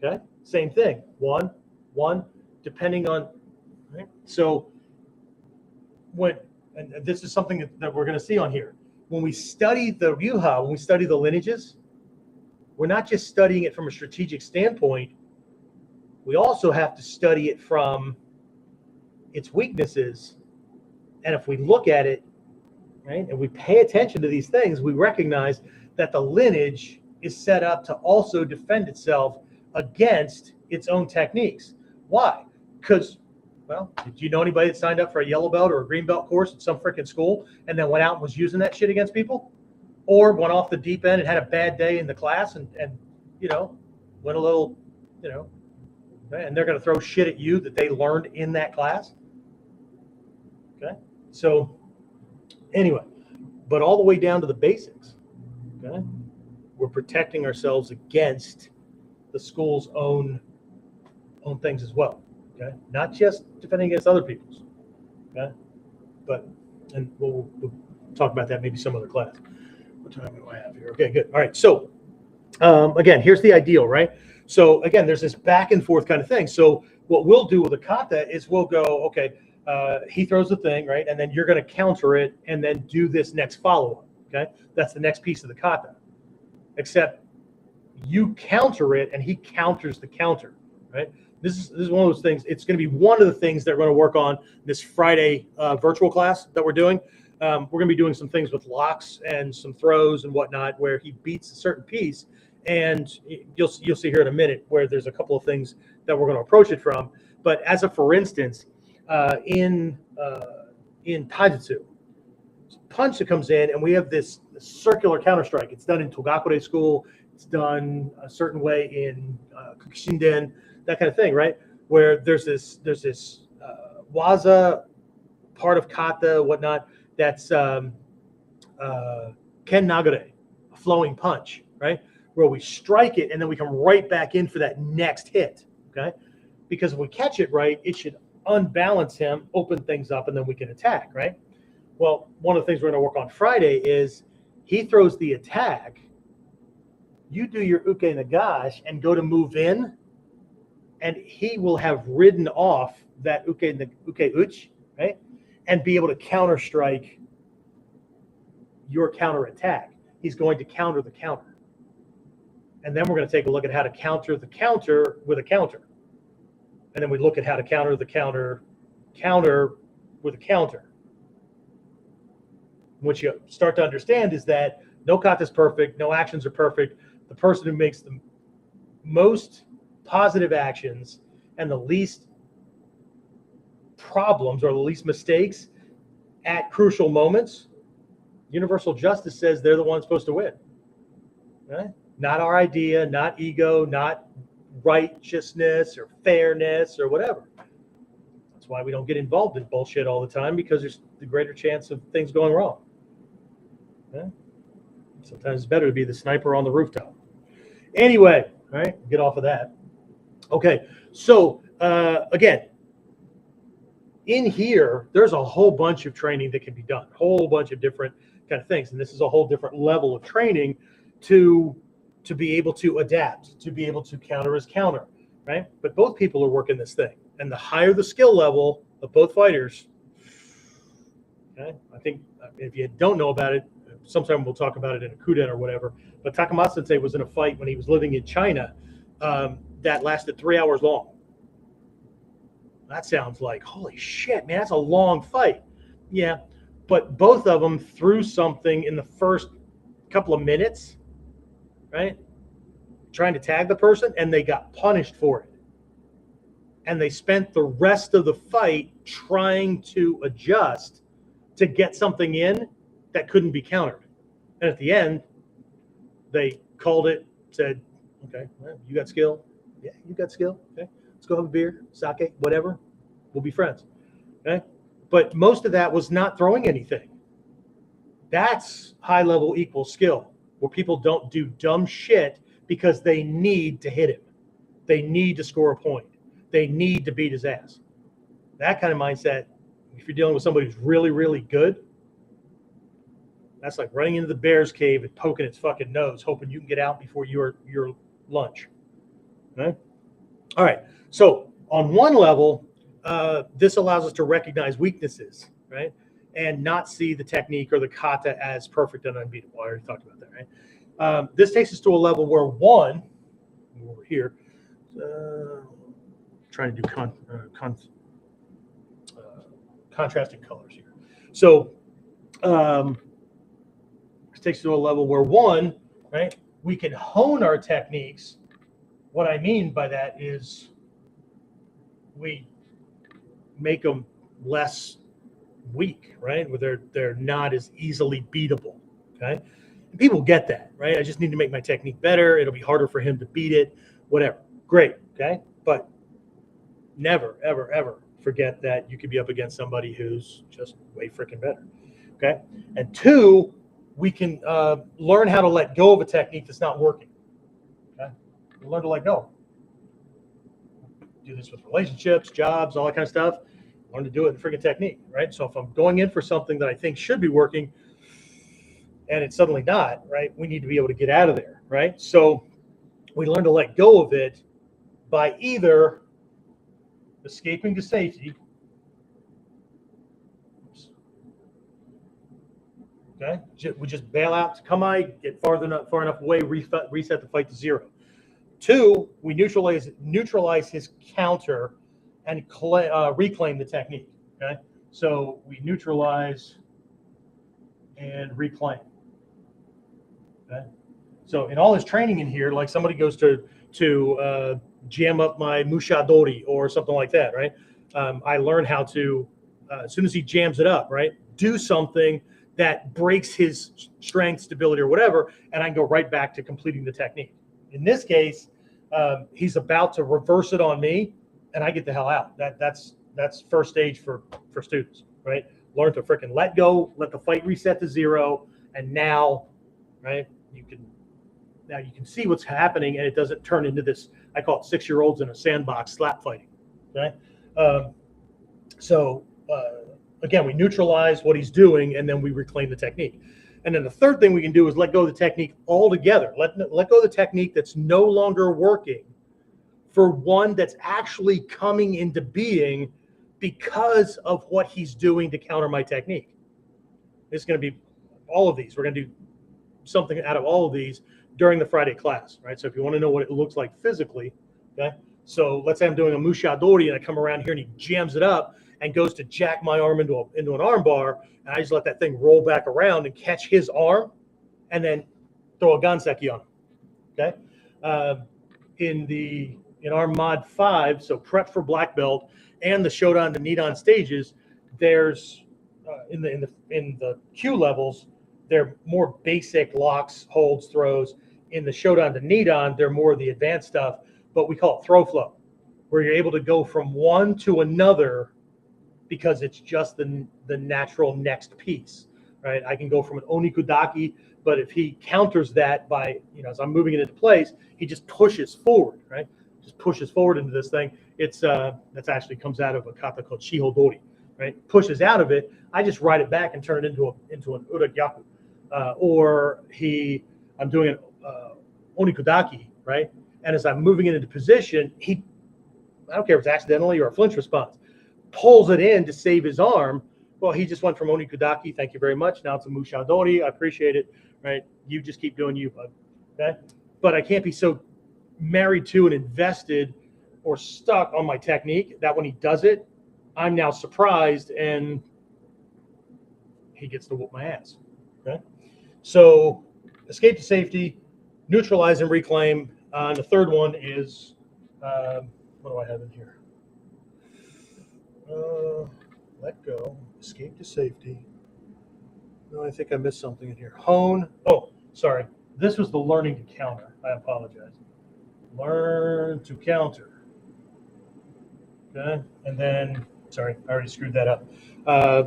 Okay? Same thing. One, depending on, right? So and this is something that we're going to see on here. When we study the Ryuha, when we study the lineages, we're not just studying it from a strategic standpoint. We also have to study it from its weaknesses. And if we look at it, right, and we pay attention to these things, we recognize that the lineage is set up to also defend itself against its own techniques. Why? Because, well, did you know anybody that signed up for a yellow belt or a green belt course at some freaking school and then went out and was using that shit against people? Or went off the deep end and had a bad day in the class and went a little, and they're going to throw shit at you that they learned in that class. Okay. So anyway, but all the way down to the basics. Okay. We're protecting ourselves against the school's own things as well. Okay. Not just defending against other people's. Okay. But and we'll talk about that maybe some other class. What time do I have here? Okay, good. All right. So again, here's the ideal, right? So again, there's this back and forth kind of thing. So what we'll do with a kata is we'll go, okay, he throws the thing, right? And then you're going to counter it and then do this next follow-up, okay? That's the next piece of the kata. Except you counter it and he counters the counter, right? This is one of those things. It's going to be one of the things that we're going to work on this Friday virtual class that we're doing. We're going to be doing some things with locks and some throws and whatnot where he beats a certain piece. And you'll see here in a minute where there's a couple of things that we're going to approach it from. But as a for instance, in taijutsu, punch that comes in and we have this circular counter strike. It's done in Togakure school. It's done a certain way in Kukishinden, that kind of thing, right? Where there's this waza part of kata, whatnot, that's ken nagare, a flowing punch, right? Where we strike it and then we come right back in for that next hit, okay? Because if we catch it right, it should unbalance him, open things up, and then we can attack, right? Well, one of the things we're going to work on Friday is he throws the attack, you do your uke nagash and go to move in, and he will have ridden off that uke uch, right? And be able to counter strike your counter attack. He's going to counter the counter. And then we're going to take a look at how to counter the counter with a counter. And then we look at how to counter the counter with a counter. What you start to understand is that no kata is perfect, no actions are perfect. The person who makes the most positive actions and the least problems or the least mistakes at crucial moments, universal justice says they're the ones supposed to win. Right? Not our idea, not ego, not righteousness or fairness or whatever. That's why we don't get involved in bullshit all the time, because there's the greater chance of things going wrong. Yeah? Sometimes it's better to be the sniper on the rooftop. Anyway, all right, get off of that. Okay, so again, in here, there's a whole bunch of training that can be done, a whole bunch of different kind of things. And this is a whole different level of training to be able to adapt, to be able to counter as counter, right? But both people are working this thing. And the higher the skill level of both fighters, okay, I think if you don't know about it, sometime we'll talk about it in a Kuden or whatever. But Takamatsu Sensei was in a fight when he was living in China that lasted 3 hours long. That sounds like, holy shit, man, that's a long fight. Yeah, but both of them threw something in the first couple of minutes, right? Trying to tag the person, and they got punished for it. And they spent the rest of the fight trying to adjust to get something in that couldn't be countered. And at the end, they called it, said, okay, well, you got skill? Yeah, you got skill. Okay, let's go have a beer, sake, whatever. We'll be friends. Okay? But most of that was not throwing anything. That's high level equal skill, where people don't do dumb shit because they need to hit him. They need to score a point. They need to beat his ass. That kind of mindset, if you're dealing with somebody who's really, really good, that's like running into the bear's cave and poking its fucking nose, hoping you can get out before your lunch. Okay? All right. So on one level, this allows us to recognize weaknesses, right? And not see the technique or the kata as perfect and unbeatable. I already talked about that, right? This takes us to a level where one, over here, trying to do contrasting colors here. So this takes us to a level where one, right, we can hone our techniques. What I mean by that is we make them less weak, right? Where they're not as easily beatable, okay? And people get that, right? I just need to make my technique better. It'll be harder for him to beat it, whatever. Great, okay? But never, ever, ever forget that you could be up against somebody who's just way freaking better, okay? And two, we can learn how to let go of a technique that's not working, okay? We learn to let go. Do this with relationships, jobs, all that kind of stuff. learn to do it in freaking technique, right? So if I'm going in for something that I think should be working and it's suddenly not, right, we need to be able to get out of there, right? So we learn to let go of it by either escaping to safety. Okay, we just bail out to Kamai, get far enough away, reset the fight to 0. 2, we neutralize his counter and reclaim the technique. Okay, so we neutralize and reclaim. Okay, so in all his training in here, like somebody goes to jam up my mushadori or something like that, right? I learn how to, as soon as he jams it up, right, do something that breaks his strength, stability, or whatever, and I can go right back to completing the technique. In this case, he's about to reverse it on me, and I get the hell out. That's first stage for students, right? Learn to freaking let go, let the fight reset to 0, and now, right, you can see what's happening, and it doesn't turn into this. I call it 6-year-olds in a sandbox slap fighting. Okay, again, we neutralize what he's doing, and then we reclaim the technique. And then the third thing we can do is let go of the technique altogether. Let go of the technique that's no longer working for one that's actually coming into being because of what he's doing to counter my technique. It's going to be all of these. We're going to do something out of all of these during the Friday class, right? So if you want to know what it looks like physically, okay? So let's say I'm doing a mushadori and I come around here and he jams it up and goes to jack my arm into an arm bar, and I just let that thing roll back around and catch his arm and then throw a ganseki on him, okay? In our mod 5, so prep for black belt and the Shodan to Nidan stages, there's in the Q levels, they're more basic locks, holds, throws. In the Shodan to Nidan, they're more of the advanced stuff, but we call it throw flow, where you're able to go from one to another because it's just the natural next piece, right? I can go from an onikudaki, but if he counters that by, as I'm moving it into place, he just pushes forward, right? Just pushes forward into this thing. It's that's actually comes out of a kata called shihodori, right? Pushes out of it. I just ride it back and turn it into an uragyaku, or I'm doing an onikudaki, right? And as I'm moving it into position, I don't care if it's accidentally or a flinch response, pulls it in to save his arm. Well, he just went from onikudaki, thank you very much. Now it's a mushadori. I appreciate it, right? You just keep doing you, bud. Okay? But I can't be so married to and invested or stuck on my technique that when he does it, I'm now surprised and he gets to whoop my ass. Okay? So escape to safety, neutralize and reclaim. And the third one is, what do I have in here? Let go, escape to safety. No, I think I missed something in here. Hone. Oh, sorry. This was the learning to counter. I apologize. Learn to counter. Okay. And then, sorry, I already screwed that up.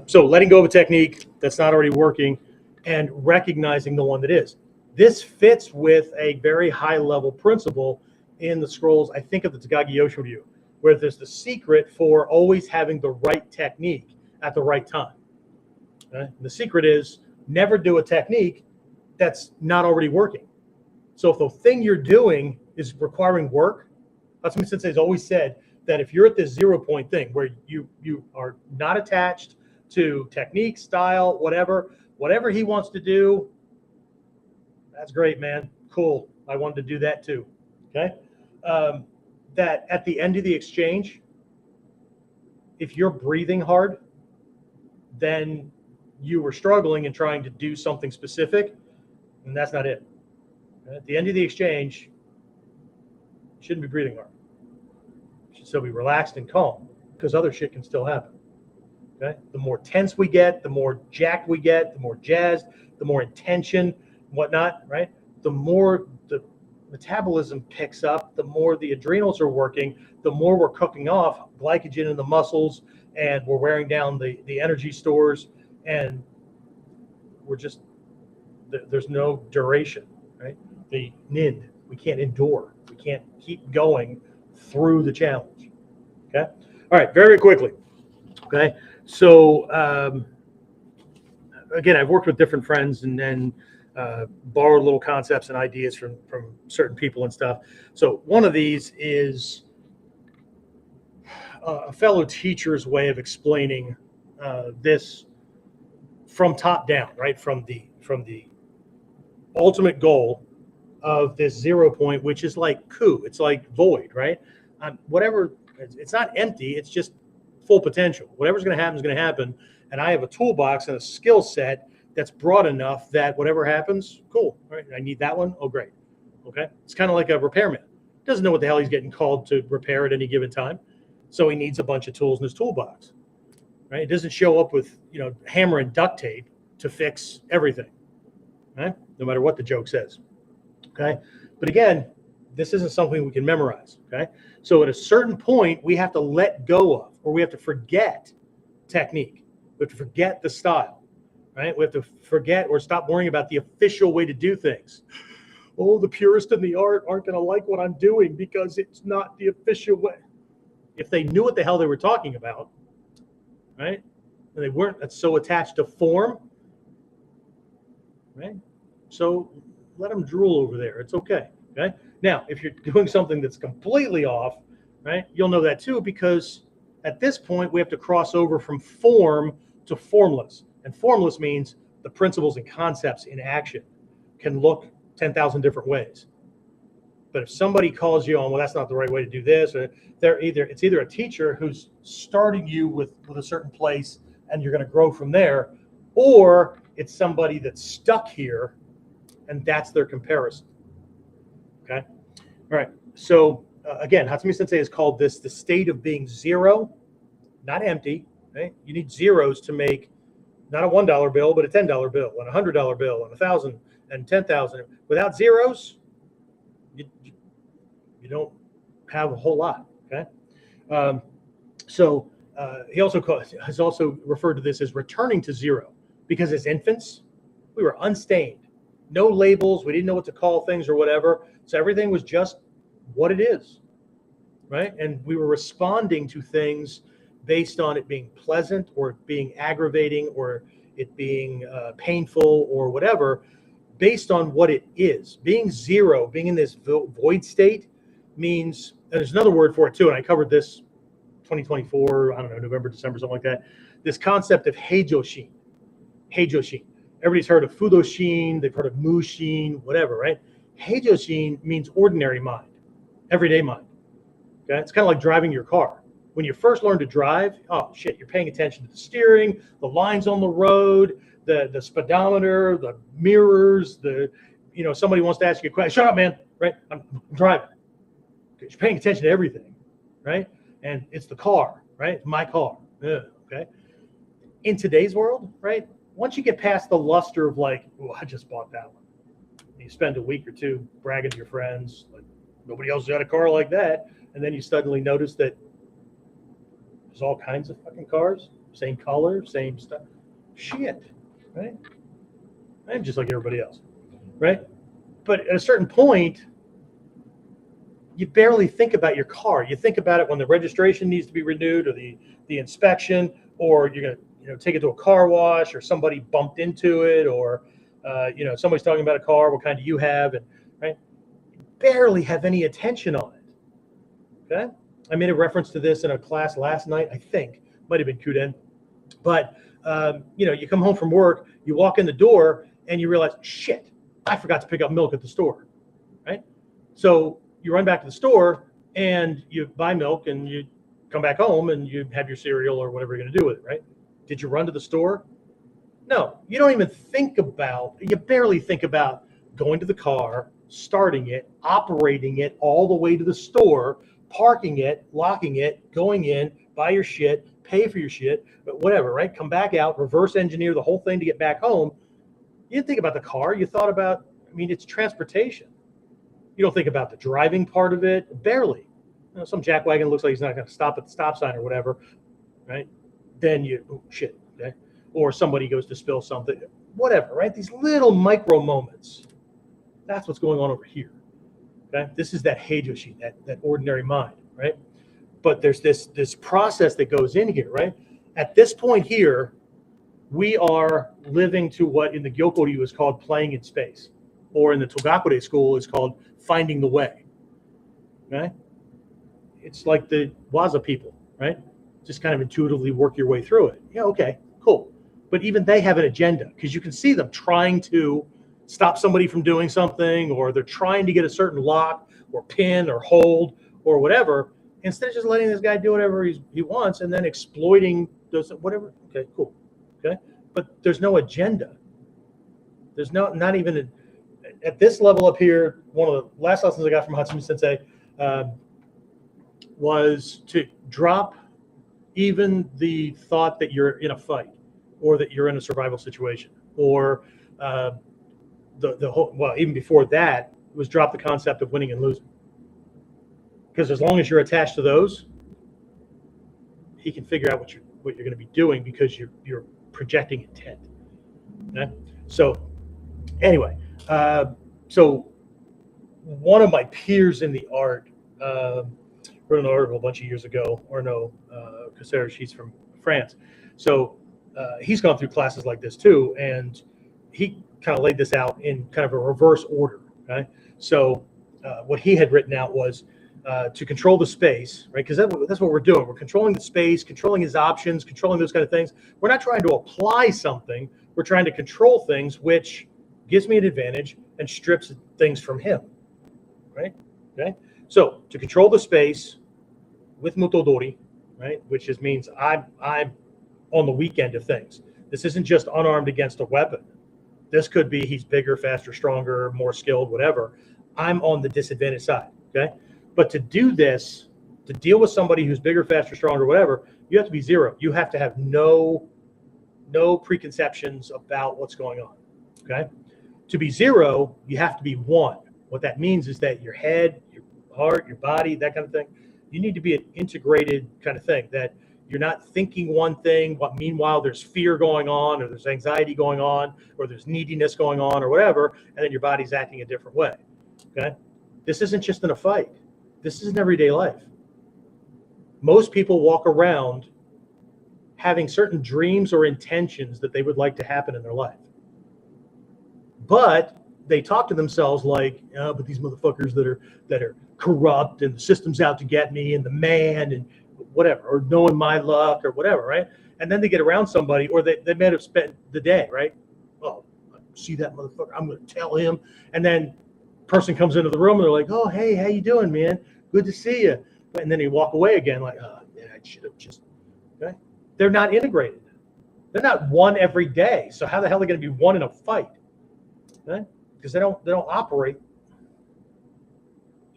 So letting go of a technique that's not already working and recognizing the one that is. This fits with a very high level principle in the scrolls, I think, of the Takagi Yoshiryu, where there's the secret for always having the right technique at the right time. Okay? The secret is never do a technique that's not already working. So if the thing you're doing is requiring work, Tatsumi Sensei has always said that if you're at this 0 point thing where you are not attached to technique, style, whatever he wants to do, that's great, man. Cool. I wanted to do that too. Okay. That at the end of the exchange, if you're breathing hard, then you were struggling and trying to do something specific, and that's not it. At the end of the exchange, you shouldn't be breathing hard. You should still be relaxed and calm because other shit can still happen. Okay? The more tense we get, the more jacked we get, the more jazzed, the more intention, whatnot, right? The more the metabolism picks up, the more the adrenals are working, the more we're cooking off glycogen in the muscles, and we're wearing down the energy stores, and we're just, there's no duration, right? The NIND, we can't endure. We can't keep going through the challenge, okay? All right, very quickly. Okay, so again, I've worked with different friends and then borrowed little concepts and ideas from certain people and stuff. So one of these is a fellow teacher's way of explaining this from top down, right? From the ultimate goal of this 0 point, which is like coup. It's like void, right? Whatever. It's not empty. It's just full potential. Whatever's going to happen is going to happen. And I have a toolbox and a skill set that's broad enough that whatever happens, cool. Right? I need that one. Oh, great. Okay. It's kind of like a repairman. Doesn't know what the hell he's getting called to repair at any given time. So he needs a bunch of tools in his toolbox. Right? It doesn't show up with, hammer and duct tape to fix everything. Right? No matter what the joke says. Okay. But again, this isn't something we can memorize. Okay. So at a certain point, we have to let go of, or we have to forget technique. We have to forget the style, right? We have to forget or stop worrying about the official way to do things. Oh, the purists in the art aren't going to like what I'm doing because it's not the official way. If they knew what the hell they were talking about, right? And they weren't so attached to form, right? So let them drool over there. It's okay. Okay. Now, if you're doing something that's completely off, right, you'll know that too, because at this point we have to cross over from form to formless. And formless means the principles and concepts in action can look 10,000 different ways. But if somebody calls you on, well, that's not the right way to do this, or it's either a teacher who's starting you with a certain place and you're going to grow from there, or it's somebody that's stuck here and that's their comparison. Okay. All right. So again, Hatsumi Sensei has called this the state of being zero, not empty. Right? You need zeros to make not a $1 bill, but a $10 bill, and a $100 bill, and 1,000 and 10,000. Without zeros, you don't have a whole lot. Okay. So he has also referred to this as returning to zero, because as infants, we were unstained. No labels. We didn't know what to call things or whatever. So everything was just what it is, right? And we were responding to things based on it being pleasant or being aggravating or it being painful or whatever, based on what it is. Being zero, being in this void state means, and there's another word for it too, and I covered this 2024, I don't know, November, December, something like that. This concept of heijoshin. Heijoshin. Everybody's heard of Fudoshin, they've heard of Mushin, whatever, right? Heijoshin means ordinary mind, everyday mind. Okay, it's kind of like driving your car. When you first learn to drive, oh shit, you're paying attention to the steering, the lines on the road, the speedometer, the mirrors, somebody wants to ask you a question. Shut up, man, right? I'm driving. Okay, you're paying attention to everything, right? And it's the car, right? It's my car. Yeah, okay. In today's world, right? Once you get past the luster of like, oh, I just bought that one. You spend a week or two bragging to your friends, like nobody else got a car like that. And then you suddenly notice that there's all kinds of fucking cars, same color, same stuff. Shit, right? I'm just like everybody else, right? But at a certain point, you barely think about your car. You think about it when the registration needs to be renewed or the inspection, or you're going to take it to a car wash, or somebody bumped into it, or somebody's talking about a car, what kind do you have, and right, you barely have any attention on it. Okay, I made a reference to this in a class last night, I think, might have been Kuden, but you come home from work, you walk in the door, and you realize, shit, I forgot to pick up milk at the store, right? So you run back to the store and you buy milk, and you come back home and you have your cereal or whatever you're going to do with it, right? Did you run to the store? No, you don't even you barely think about going to the car, starting it, operating it all the way to the store, parking it, locking it, going in, buy your shit, pay for your shit, but whatever, right? Come back out, reverse engineer the whole thing to get back home. You didn't think about the car. You thought about, it's transportation. You don't think about the driving part of it, barely. Some jackwagon looks like he's not going to stop at the stop sign or whatever, right? Then oh shit, okay? Or somebody goes to spill something, whatever, right? These little micro moments. That's what's going on over here, okay? This is that heijoshin, that ordinary mind, right? But there's this process that goes in here, right? At this point here, we are living to what in the Gyokoryu is called playing in space, or in the Togakure school is called finding the way. Okay? It's like the Waza people, right? Just kind of intuitively work your way through it. Yeah, okay, cool. But even they have an agenda, because you can see them trying to stop somebody from doing something, or they're trying to get a certain lock or pin or hold or whatever, instead of just letting this guy do whatever he wants and then exploiting those whatever. Okay, cool. Okay, but there's no agenda. There's not even at this level up here. One of the last lessons I got from Hatsumi Sensei was to drop even the thought that you're in a fight, or that you're in a survival situation, or the whole, well, even before that was drop the concept of winning and losing, because as long as you're attached to those, he can figure out what you're going to be doing, because you're projecting intent. Okay? So anyway, so one of my peers in the art wrote an article a bunch of years ago, or no, Cassera, she's from France. So he's gone through classes like this too, and he kind of laid this out in kind of a reverse order. Okay, so what he had written out was to control the space, right? Because that's what we're doing. We're controlling the space, controlling his options, controlling those kind of things. We're not trying to apply something. We're trying to control things, which gives me an advantage and strips things from him, right? Okay. So to control the space with Mutodori, right, which just means I'm on the weak end of things. This isn't just unarmed against a weapon. This could be he's bigger, faster, stronger, more skilled, whatever. I'm on the disadvantaged side. Okay. But to do this, to deal with somebody who's bigger, faster, stronger, whatever, you have to be zero. You have to have no preconceptions about what's going on. Okay. To be zero, you have to be one. What that means is that your head, your heart, your body, that kind of thing, you need to be an integrated kind of thing, that you're not thinking one thing, but meanwhile there's fear going on, or there's anxiety going on, or there's neediness going on, or whatever, and then your body's acting a different way. Okay? This isn't just in a fight. This is in everyday life. Most people walk around having certain dreams or intentions that they would like to happen in their life. But they talk to themselves like, oh, but these motherfuckers that are corrupt, and the system's out to get me, and the man, and whatever, or knowing my luck, or whatever, right? And then they get around somebody, or they might have spent the day, right? Oh, see that motherfucker? I'm going to tell him. And then person comes into the room, and they're like, oh, hey, how you doing, man? Good to see you. And then they walk away again like, oh, man, I should have just, okay? They're not integrated. They're not one every day. So how the hell are they going to be one in a fight? Okay? Because they don't operate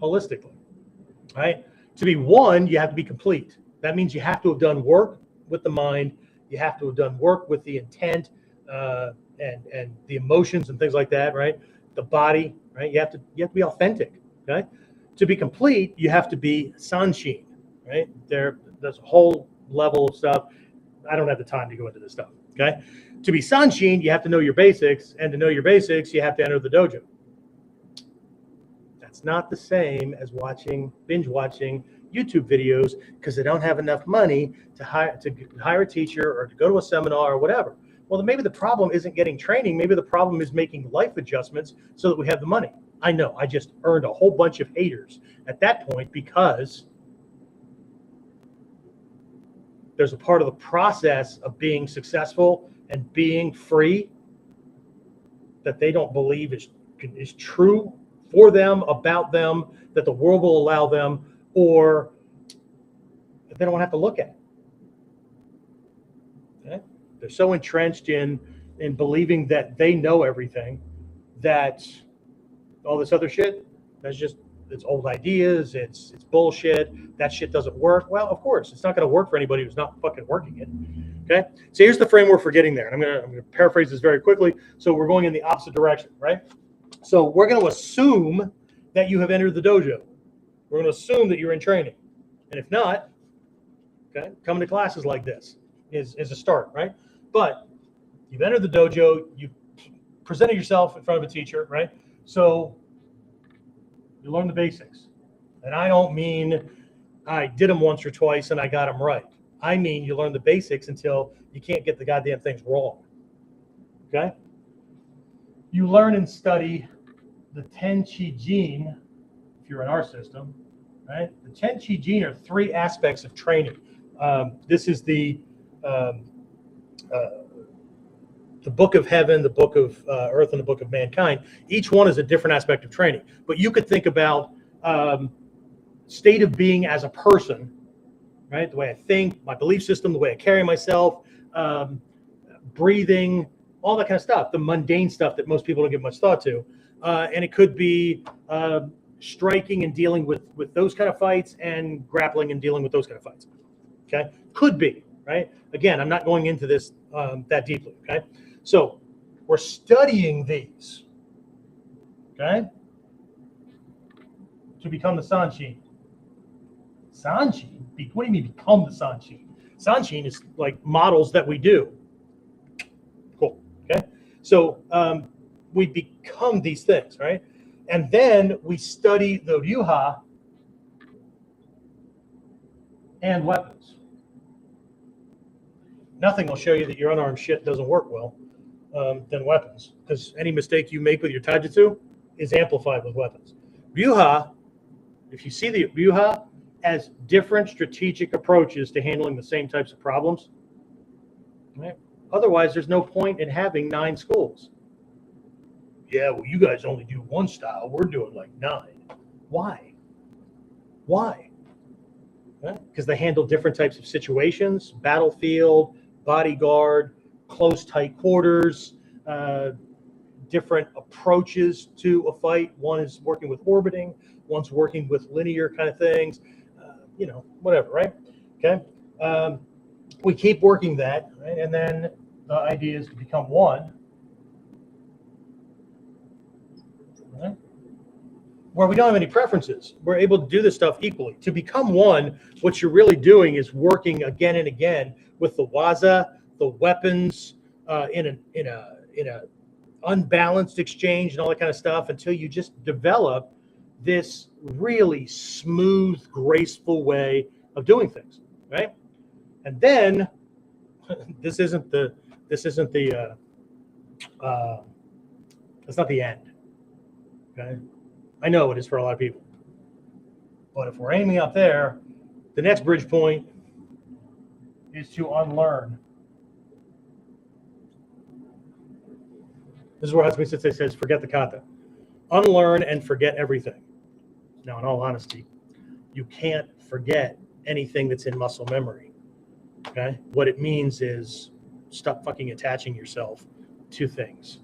holistically, right? To be one, you have to be complete. That means you have to have done work with the mind. You have to have done work with the intent and the emotions and things like that, right? The body, right? You have to be authentic, okay? To be complete, you have to be sanshin, right? There's a whole level of stuff. I don't have the time to go into this stuff, okay? To be sanshin, you have to know your basics, and to know your basics, you have to enter the dojo. That's not the same as binge watching YouTube videos because they don't have enough money to hire a teacher or to go to a seminar or whatever. Well, then maybe the problem isn't getting training. Maybe the problem is making life adjustments so that we have the money. I know I just earned a whole bunch of haters at that point, because there's a part of the process of being successful and being free that they don't believe is true for them, about them, that the world will allow them, or that they don't have to look at. Okay? They're so entrenched in believing that they know everything, that all this other shit, it's old ideas, it's bullshit, that shit doesn't work. Well, of course, it's not going to work for anybody who's not fucking working it. Okay? So here's the framework for getting there. And I'm going to paraphrase this very quickly. So we're going in the opposite direction, right? So we're going to assume that you have entered the dojo. We're going to assume that you're in training. And if not, okay, coming to classes like this is a start, right? But you've entered the dojo, you've presented yourself in front of a teacher, right? So you learn the basics. And I don't mean I did them once or twice and I got them right. I mean, you learn the basics until you can't get the goddamn things wrong. Okay? You learn and study the 10 Qi Jin, if you're in our system, right? The 10 Qi Jin are 3 aspects of training. This is the book of heaven, the book of earth, and the book of mankind. Each one is a different aspect of training. But you could think about state of being as a person, right? The way I think, my belief system, the way I carry myself, breathing, all that kind of stuff, the mundane stuff that most people don't give much thought to. And it could be striking and dealing with those kind of fights, and grappling and dealing with those kind of fights. Okay? Could be, right? Again, I'm not going into this that deeply, okay? So we're studying these, okay, to become the Sanshin. Sanshin? What do you mean become the Sanshin? Sanshin is like models that we do. Cool, okay? So we become these things, right? And then we study the ryuha and weapons. Nothing will show you that your unarmed shit doesn't work well than weapons, because any mistake you make with your taijutsu is amplified with weapons. Ryuha, if you see the ryuha as different strategic approaches to handling the same types of problems, right? Otherwise, there's no point in having 9 schools. Yeah, well, you guys only do one style. We're doing like 9. Why? Why? Because they handle different types of situations, battlefield, bodyguard, close, tight quarters, different approaches to a fight. One is working with orbiting, one's working with linear kind of things, whatever, right? Okay. We keep working that, right? And then the idea is to become one, right? Where we don't have any preferences. We're able to do this stuff equally. To become one, what you're really doing is working again and again with the waza, the weapons, in a unbalanced exchange and all that kind of stuff, until you just develop this really smooth, graceful way of doing things, right? And then that's not the end, okay? I know it is for a lot of people, but if we're aiming up there, the next bridge point is to unlearn. This is where Hatsumi Sensei says, forget the kata. Unlearn and forget everything. Now, in all honesty, you can't forget anything that's in muscle memory, okay? What it means is stop fucking attaching yourself to things,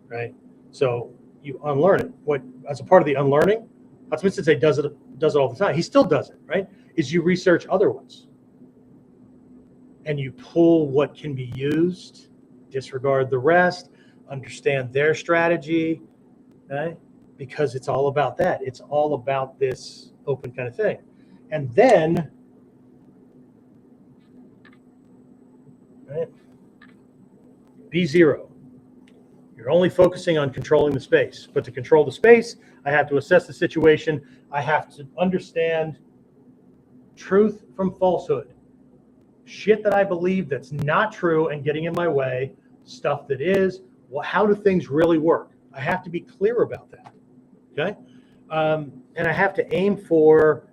right? So you unlearn it. What, as a part of the unlearning, Hatsumi Sensei does it all the time. He still does it, right? Is you research other ones. And you pull what can be used, disregard the rest, understand their strategy, okay? Because it's all about that. It's all about this open kind of thing. And then, right, B0. You're only focusing on controlling the space. But to control the space, I have to assess the situation. I have to understand truth from falsehood. Shit that I believe that's not true and getting in my way. Stuff that is. Well, how do things really work? I have to be clear about that. Okay, and I have to aim for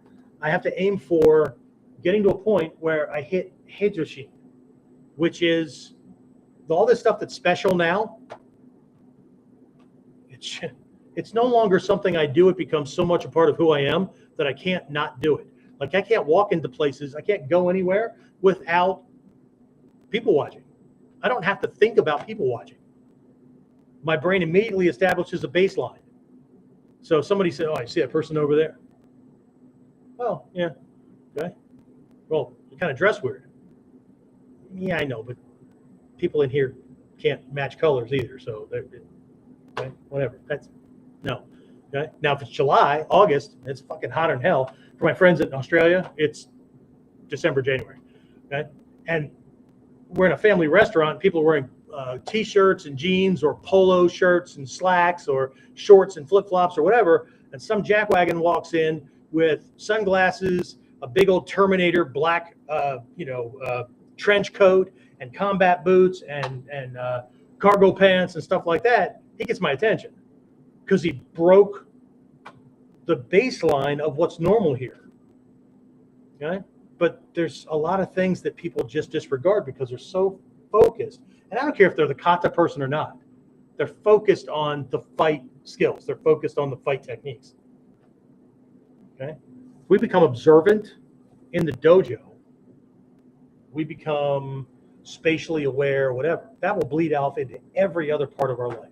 getting to a point where I hit Heijoshin, which is all this stuff that's special now. It's no longer something I do. It becomes so much a part of who I am that I can't not do it. Like I can't walk into places, I can't go anywhere without people watching. I don't have to think about people watching. My brain immediately establishes a baseline. So if somebody said, oh, I see that person over there. Oh, yeah. Okay. Well, you kind of dress weird. Yeah, I know, but people in here can't match colors either. So, okay, whatever. That's no. Okay. Now, if it's July, August, it's fucking hotter than hell. For my friends in Australia, it's December, January. Okay. And we're in a family restaurant. People are wearing T-shirts and jeans, or polo shirts and slacks, or shorts and flip-flops, or whatever, and some jackwagon walks in with sunglasses, a big old Terminator black, trench coat and combat boots and cargo pants and stuff like that, he gets my attention because he broke the baseline of what's normal here. Okay? But there's a lot of things that people just disregard because they're so focused. And I don't care if they're the kata person or not. They're focused on the fight skills. They're focused on the fight techniques. Okay? If we become observant in the dojo, we become spatially aware, whatever. That will bleed off into every other part of our life.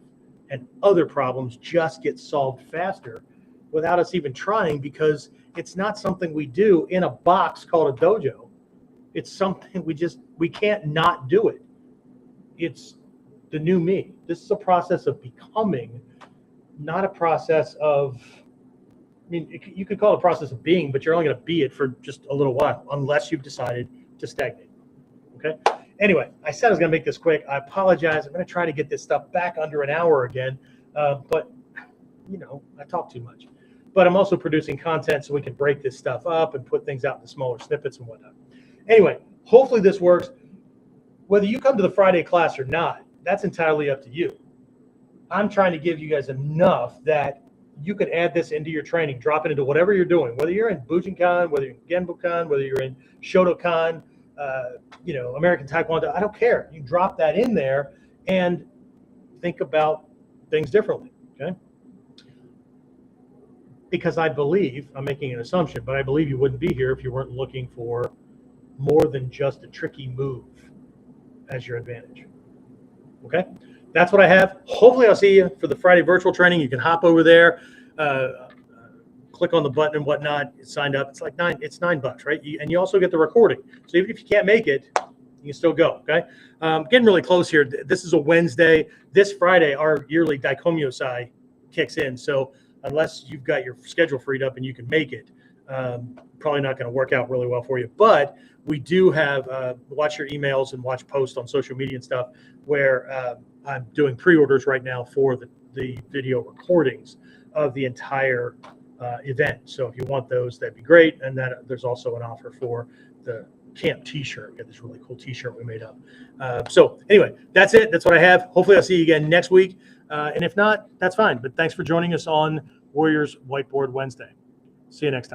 And other problems just get solved faster without us even trying, because it's not something we do in a box called a dojo. It's something we can't not do it. It's the new me. This is a process of becoming, not a process of, I mean, you could call it a process of being, but you're only going to be it for just a little while, unless you've decided to stagnate. Okay? Anyway, I said I was going to make this quick. I apologize. I'm going to try to get this stuff back under an hour again. But, I talk too much. But I'm also producing content so we can break this stuff up and put things out in smaller snippets and whatnot. Anyway, hopefully this works. Whether you come to the Friday class or not, that's entirely up to you. I'm trying to give you guys enough that you could add this into your training, drop it into whatever you're doing, whether you're in Bujinkan, whether you're in Genbukan, whether you're in Shotokan, American Taekwondo, I don't care. You drop that in there and think about things differently, okay? Because I believe, I'm making an assumption, but I believe you wouldn't be here if you weren't looking for more than just a tricky move as your advantage. Okay? That's what I have. Hopefully I'll see you for the Friday virtual training. You can hop over there, click on the button and whatnot, sign up. It's $9, right? And you also get the recording. So even if you can't make it, you can still go, okay? Getting really close here. This is a Wednesday. This Friday, our yearly Daikomyosai kicks in. So unless you've got your schedule freed up and you can make it, probably not going to work out really well for you. But we do have, watch your emails and watch posts on social media and stuff, where I'm doing pre-orders right now for the video recordings of the entire event. So if you want those, that'd be great. And then there's also an offer for the camp t-shirt. We got this really cool t-shirt we made up. So anyway, that's it. That's what I have. Hopefully I'll see you again next week. And if not, that's fine. But thanks for joining us on Warriors Whiteboard Wednesday. See you next time.